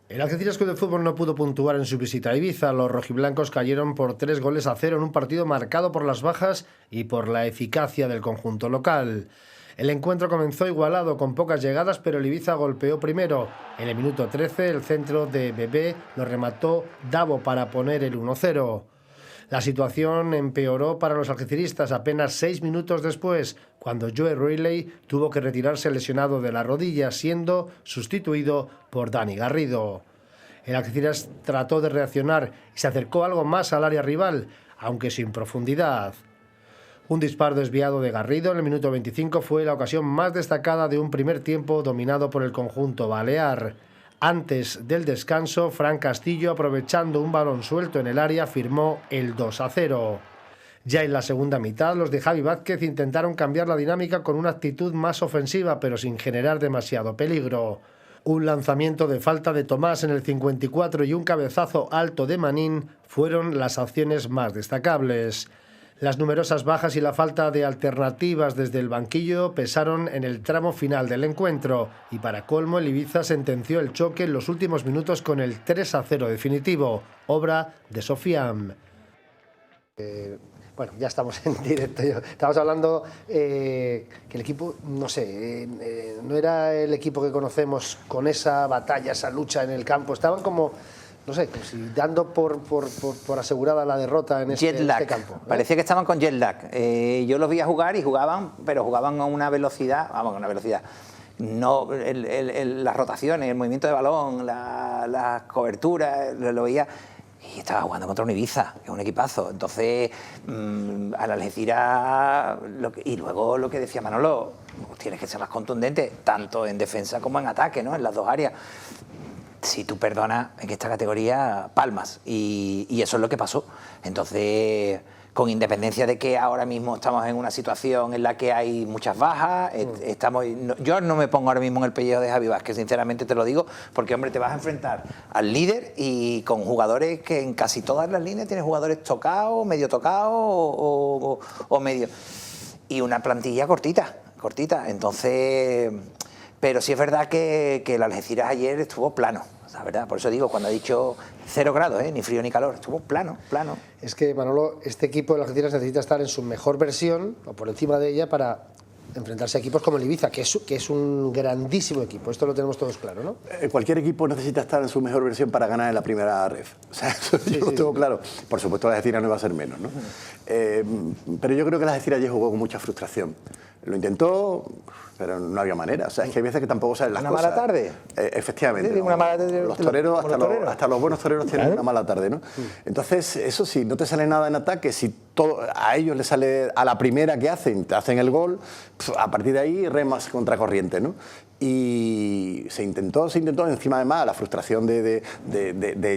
El Algeciras Club de Fútbol no pudo puntuar en su visita a Ibiza. Los rojiblancos cayeron por 3-0 en un partido marcado por las bajas y por la eficacia del conjunto local. El encuentro comenzó igualado, con pocas llegadas, pero el Ibiza golpeó primero. En el minuto 13, el centro de Bebé lo remató Davo para poner el 1-0. La situación empeoró para los algeciristas apenas 6 minutos después, cuando Joe Riley tuvo que retirarse lesionado de la rodilla, siendo sustituido por Dani Garrido. El Algeciras trató de reaccionar y se acercó algo más al área rival, aunque sin profundidad. Un disparo desviado de Garrido en el minuto 25 fue la ocasión más destacada de un primer tiempo dominado por el conjunto balear. Antes del descanso, Fran Castillo, aprovechando un balón suelto en el área, firmó el 2-0. Ya en la segunda mitad, los de Javi Vázquez intentaron cambiar la dinámica con una actitud más ofensiva, pero sin generar demasiado peligro. Un lanzamiento de falta de Tomás en el 54 y un cabezazo alto de Manín fueron las acciones más destacables. Las numerosas bajas y la falta de alternativas desde el banquillo pesaron en el tramo final del encuentro, y para colmo el Ibiza sentenció el choque en los últimos minutos con el 3-0 definitivo, obra de Sofian. Bueno, ya estamos en directo. Estamos hablando que el equipo, no sé, no era el equipo que conocemos con esa batalla, esa lucha en el campo. Estaban como, no sé, como si dando por asegurada la derrota en este campo. Parecía que estaban con jet lag. Yo los vi a jugar y jugaban, pero jugaban a una velocidad, vamos, a una velocidad. No, las rotaciones, el movimiento de balón, las coberturas, lo veía. Y estaba jugando contra un Ibiza, que es un equipazo. Entonces, al Algeciras, y luego lo que decía Manolo, tienes que ser más contundente, tanto en defensa como en ataque, ¿no? En las dos áreas. Si tú perdonas en esta categoría, palmas. Y eso es lo que pasó. Entonces, con independencia de que ahora mismo estamos en una situación en la que hay muchas bajas, yo no me pongo ahora mismo en el pellejo de Javi Vázquez, sinceramente te lo digo, porque, hombre, te vas a enfrentar al líder y con jugadores que en casi todas las líneas tienes jugadores tocados, medio tocados o medio. Y una plantilla cortita. Entonces, pero sí es verdad que el Algeciras ayer estuvo plano. La verdad, por eso digo, cuando ha dicho 0 grados, ni frío ni calor, estuvo plano. Es que, Manolo, este equipo de las Algeciras necesita estar en su mejor versión, o por encima de ella, para enfrentarse a equipos como el Ibiza, que es un grandísimo equipo. Esto lo tenemos todos claro, ¿no? Cualquier equipo necesita estar en su mejor versión para ganar en la primera ref. O sea, eso yo lo tengo claro. Por supuesto, la Algeciras no va a ser menos, ¿no? Pero yo creo que la Algeciras ayer jugó con mucha frustración. Lo intentó, pero no había manera. O sea, es que hay veces que tampoco saben las cosas. ¿Una mala tarde? Efectivamente. Una mala tarde. Los toreros, hasta los buenos toreros tienen una mala tarde, ¿no? Entonces, eso sí, no te sale nada en ataque. Si a ellos les sale a la primera que hacen, te hacen el gol, a partir de ahí remas contracorriente, ¿no? Y se intentó encima, además, la frustración de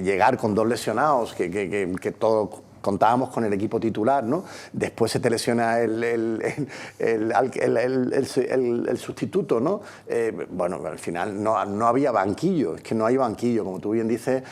llegar con 2 lesionados, que todo contábamos con el equipo titular, ¿no? Después se te lesiona el sustituto, ¿no? Bueno, al final no había banquillo, es que no hay banquillo, como tú bien dices.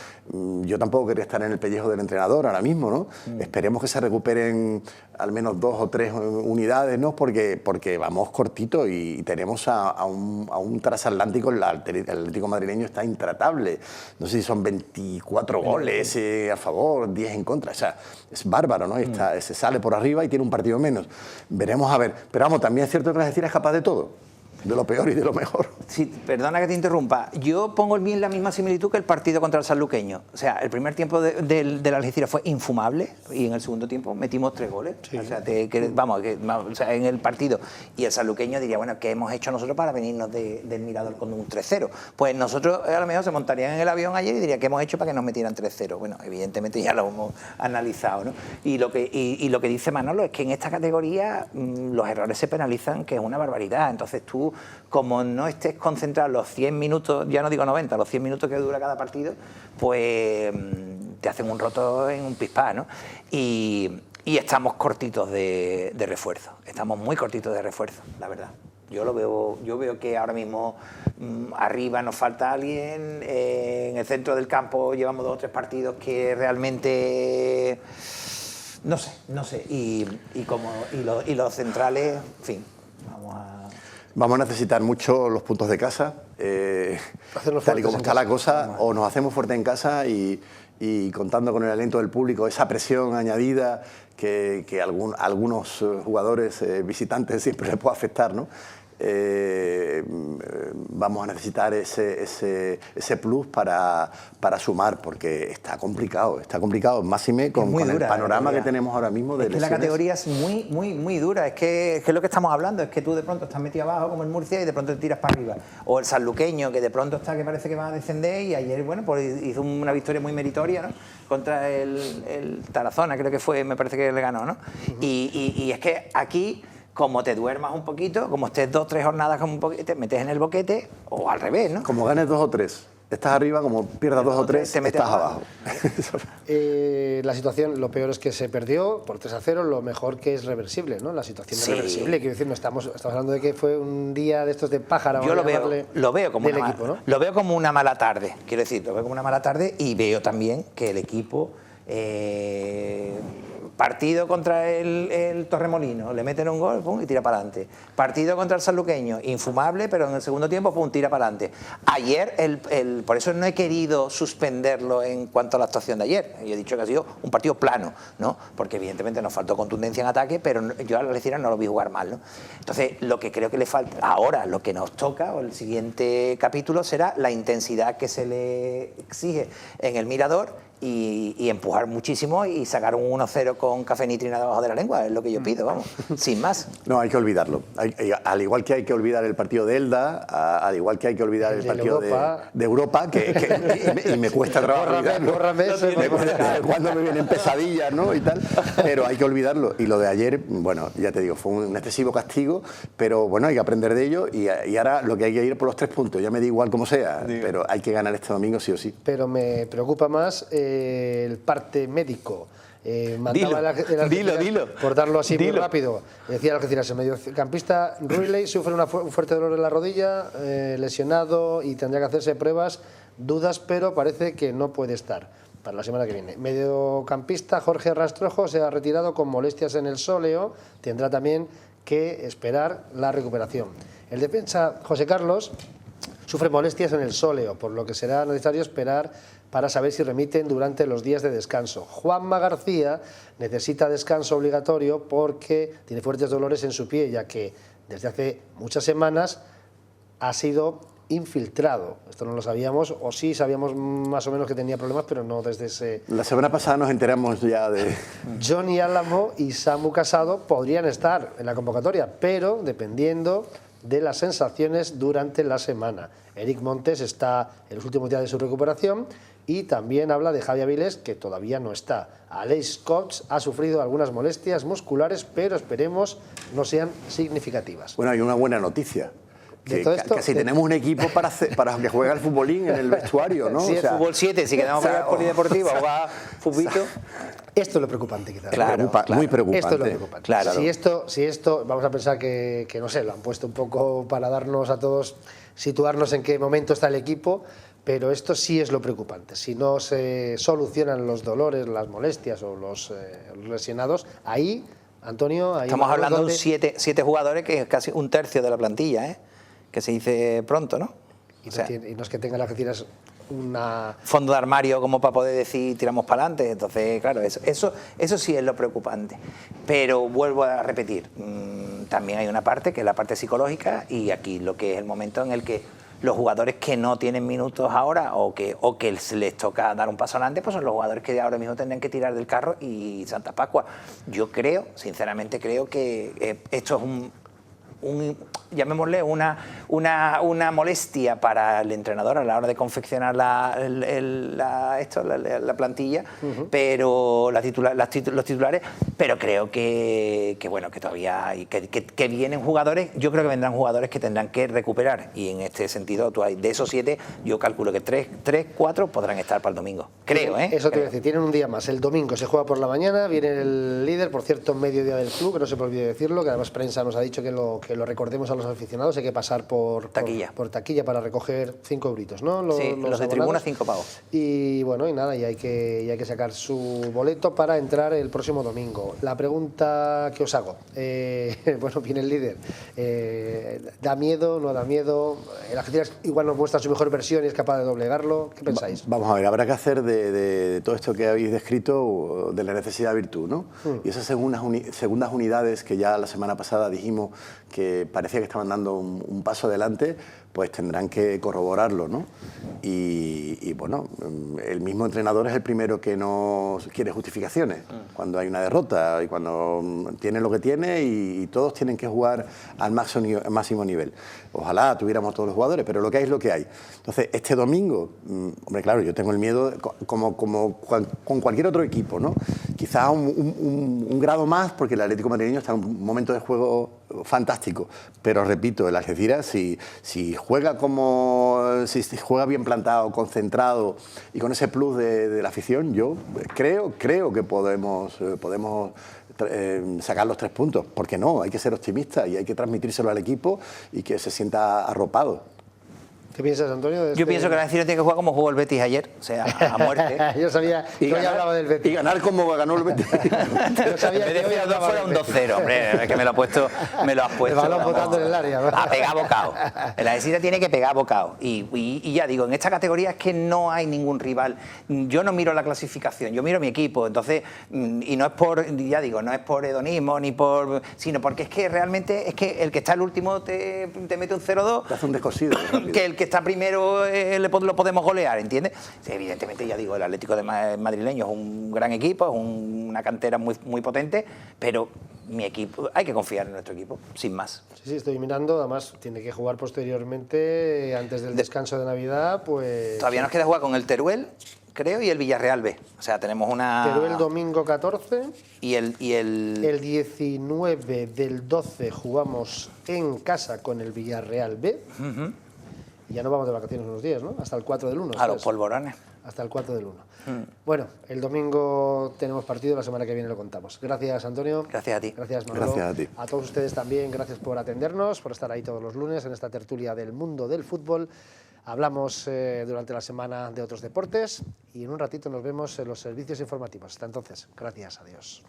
Yo tampoco quería estar en el pellejo del entrenador ahora mismo, ¿no? Esperemos que se recuperen al menos 2 o 3 unidades, ¿no? Porque vamos cortito y tenemos a un transatlántico. El Atlético madrileño está intratable. No sé si son 24 goles a favor, 10 en contra. O sea, es bárbaro, ¿no? Se sale por arriba y tiene un partido menos. Veremos a ver. Pero vamos, también es cierto que la Algeciras es capaz de todo. De lo peor y de lo mejor. Sí, perdona que te interrumpa. Yo pongo la misma similitud que el partido contra el sanluqueño. O sea, el primer tiempo del Algeciras fue infumable y en el segundo tiempo metimos 3 goles. Sí. O sea, en el partido. Y el sanluqueño diría, bueno, ¿qué hemos hecho nosotros para venirnos del Mirador con un 3-0? Pues nosotros a lo mejor se montarían en el avión ayer y diría, ¿qué hemos hecho para que nos metieran 3-0? Bueno, evidentemente ya lo hemos analizado, ¿no? Y lo que dice Manolo es que en esta categoría los errores se penalizan, que es una barbaridad. Entonces tú como no estés concentrado los 100 minutos, ya no digo 90, los 100 minutos que dura cada partido, pues te hacen un roto en un pispás, ¿no? Y estamos cortitos de refuerzo, estamos muy cortitos de refuerzo, la verdad. Yo veo que ahora mismo arriba nos falta alguien, en el centro del campo llevamos 2 o 3 partidos que realmente no sé, y los centrales, en fin, Vamos a necesitar mucho los puntos de casa, tal y como está la cosa, o nos hacemos fuertes en casa y contando con el aliento del público, esa presión añadida que algunos jugadores visitantes siempre les puede afectar, ¿no? Vamos a necesitar ese plus para sumar, porque está complicado, máxime con el panorama que tenemos ahora mismo de lesiones. La categoría es muy dura, es que es lo que estamos hablando, es que tú de pronto estás metido abajo como el Murcia y de pronto te tiras para arriba, o el sanluqueño que de pronto está que parece que va a descender y ayer, bueno, pues hizo una victoria muy meritoria, ¿no? Contra el Tarazona, creo que fue, me parece que le ganó, ¿no? Y es que aquí, como te duermas un poquito, como estés 2 o 3 jornadas como un poquito, te metes en el boquete, o al revés, ¿no? Como ganes 2 o 3, estás arriba, como pierdas 2 o 3, estás abajo. La situación, lo peor es que se perdió por 3-0, lo mejor que es reversible, ¿no? La situación es reversible, quiero decir, no estamos hablando de que fue un día de estos de pájaro. Yo lo veo como una equipo, ¿no? Lo veo como una mala tarde, quiero decir, lo veo como una mala tarde y veo también que el equipo... partido contra el Torremolinos, le meten un gol, pum, y tira para adelante. Partido contra el sanluqueño, infumable, pero en el segundo tiempo, pum, tira para adelante. Ayer, por eso no he querido suspenderlo en cuanto a la actuación de ayer. Yo he dicho que ha sido un partido plano, ¿no? Porque evidentemente nos faltó contundencia en ataque, pero yo a la Algeciras no lo vi jugar mal, ¿no? Entonces, lo que creo que le falta ahora, lo que nos toca, o el siguiente capítulo, será la intensidad que se le exige en el Mirador y empujar muchísimo y sacar un 1-0 con café nitrina debajo de la lengua, es lo que yo pido, vamos, sin más. No, hay que olvidarlo. Al igual que hay que olvidar el partido de Elda, al igual que hay que olvidar el partido de Europa, y me cuesta trabajo olvidarlo. Cuando me vienen pesadillas, ¿no? Y tal, pero hay que olvidarlo. Y lo de ayer, bueno, ya te digo, fue un excesivo castigo, pero bueno, hay que aprender de ello y ahora lo que hay que ir por los 3 puntos, ya me da igual cómo sea, pero hay que ganar este domingo sí o sí. Pero me preocupa más el parte médico. Dilo. Por darlo así muy rápido. Decía el Algeciras, el mediocampista Ruiley sufre un fuerte dolor en la rodilla, lesionado y tendría que hacerse pruebas, dudas, pero parece que no puede estar para la semana que viene. Mediocampista Jorge Rastrojo se ha retirado con molestias en el sóleo, tendrá también que esperar la recuperación. El defensa José Carlos sufre molestias en el sóleo, por lo que será necesario esperar para saber si remiten durante los días de descanso. Juanma García necesita descanso obligatorio porque tiene fuertes dolores en su pie, ya que desde hace muchas semanas ha sido infiltrado. Esto no lo sabíamos, o sí sabíamos más o menos que tenía problemas, pero no desde ese... La semana pasada nos enteramos ya de... Johnny Álamo y Samu Casado podrían estar en la convocatoria, pero dependiendo de las sensaciones durante la semana. Eric Montes está en los últimos días de su recuperación y también habla de Javi Avilés, que todavía no está. Aleix Cox ha sufrido algunas molestias musculares, pero esperemos no sean significativas. Bueno, hay una buena noticia. Que si tenemos un equipo para que juegue al futbolín en el vestuario, ¿no? Sí, el fútbol 7, si quedamos para el polideportivo, jugar futbolito. Esto es lo preocupante, quizás. Claro, muy preocupante. Esto es lo preocupante. Claro. Si esto, vamos a pensar que, no sé, lo han puesto un poco para darnos a todos, situarnos en qué momento está el equipo, pero esto sí es lo preocupante. Si no se solucionan los dolores, las molestias o los lesionados, ahí, Antonio... Ahí estamos hablando de 7 jugadores, que es casi un tercio de la plantilla, ¿eh? Que se dice pronto, ¿no? Y no es que tenga la Algeciras una... fondo de armario como para poder decir tiramos para adelante. Entonces, claro, eso sí es lo preocupante. Pero vuelvo a repetir, también hay una parte que es la parte psicológica, y aquí lo que es el momento en el que los jugadores que no tienen minutos ahora o que les toca dar un paso adelante, pues son los jugadores que ahora mismo tendrán que tirar del carro y Santa Pascua. Yo creo, sinceramente creo que esto es llamémosle, una molestia para el entrenador a la hora de confeccionar la plantilla, pero los titulares, pero creo que bueno, que todavía hay, que vienen jugadores, yo creo que vendrán jugadores que tendrán que recuperar, y en este sentido de esos 7 yo calculo que 3, 4 podrán estar para el domingo, creo, Eso te voy a decir, tienen un día más, el domingo se juega por la mañana, viene el líder, por cierto, mediodía del club, que no se me olvide decirlo, que además prensa nos ha dicho que lo recordemos a los aficionados, hay que pasar por taquilla para recoger 5 euritos, ¿no? Los de tribuna 5 pavos. Y bueno, y nada, y hay que sacar su boleto para entrar el próximo domingo. La pregunta que os hago, bueno, viene el líder, ¿da miedo, no da miedo? El Algeciras igual nos muestra su mejor versión y es capaz de doblegarlo, ¿qué pensáis? Vamos a ver, habrá que hacer de todo esto que habéis descrito de la necesidad virtud, ¿no? Y esas segundas unidades que ya la semana pasada dijimos que parecía que estaban dando un paso adelante, pues tendrán que corroborarlo, ¿no? Y bueno, el mismo entrenador es el primero que no quiere justificaciones cuando hay una derrota y cuando tiene lo que tiene, y todos tienen que jugar al máximo nivel. Ojalá tuviéramos todos los jugadores, pero lo que hay es lo que hay. Entonces, este domingo, hombre, claro, yo tengo el miedo como con cualquier otro equipo, ¿no? Quizás un grado más, porque el Atlético Madrileño está en un momento de juego fantástico, pero repito, el Algeciras si juega bien plantado, concentrado y con ese plus de la afición, yo creo que podemos sacar los 3 puntos. ¿Por qué no? Hay que ser optimista y hay que transmitírselo al equipo y que se sienta arropado. ¿Qué piensas, Antonio? Yo pienso que el Algeciras tiene que jugar como jugó el Betis ayer, o sea, a muerte. Yo sabía que hoy hablaba del Betis. Y ganar como ganó el Betis. Yo sabía que hoy fuera un 2-0, hombre, es que me lo has puesto. El balón botando en el área. A pegar bocado. El Algeciras tiene que pegar bocado. Y ya digo, en esta categoría es que no hay ningún rival. Yo no miro la clasificación, yo miro mi equipo. Entonces, y no es por, ya digo, no es por hedonismo, sino porque es que realmente es que el que está el último te mete un 0-2. Te hace un descosido. Que el que está primero lo podemos golear, ¿entiendes? Sí, evidentemente, ya digo, el Atlético de Madrileño es un gran equipo, es una cantera muy potente, pero mi equipo, hay que confiar en nuestro equipo, sin más. Sí, estoy mirando, además tiene que jugar posteriormente, antes del descanso de Navidad, pues... Todavía nos queda jugar con el Teruel, creo, y el Villarreal B. O sea, tenemos una... Teruel domingo 14. Y el 19 del 12 jugamos en casa con el Villarreal B. Y ya no vamos de vacaciones unos días, ¿no? Hasta el 4 del 1. A los polvorones. Hasta el 4 del 1. Bueno, el domingo tenemos partido, la semana que viene lo contamos. Gracias, Antonio. Gracias a ti. Gracias, Manolo. Gracias a ti. A todos ustedes también, gracias por atendernos, por estar ahí todos los lunes en esta tertulia del mundo del fútbol. Hablamos durante la semana de otros deportes y en un ratito nos vemos en los servicios informativos. Hasta entonces, gracias, adiós.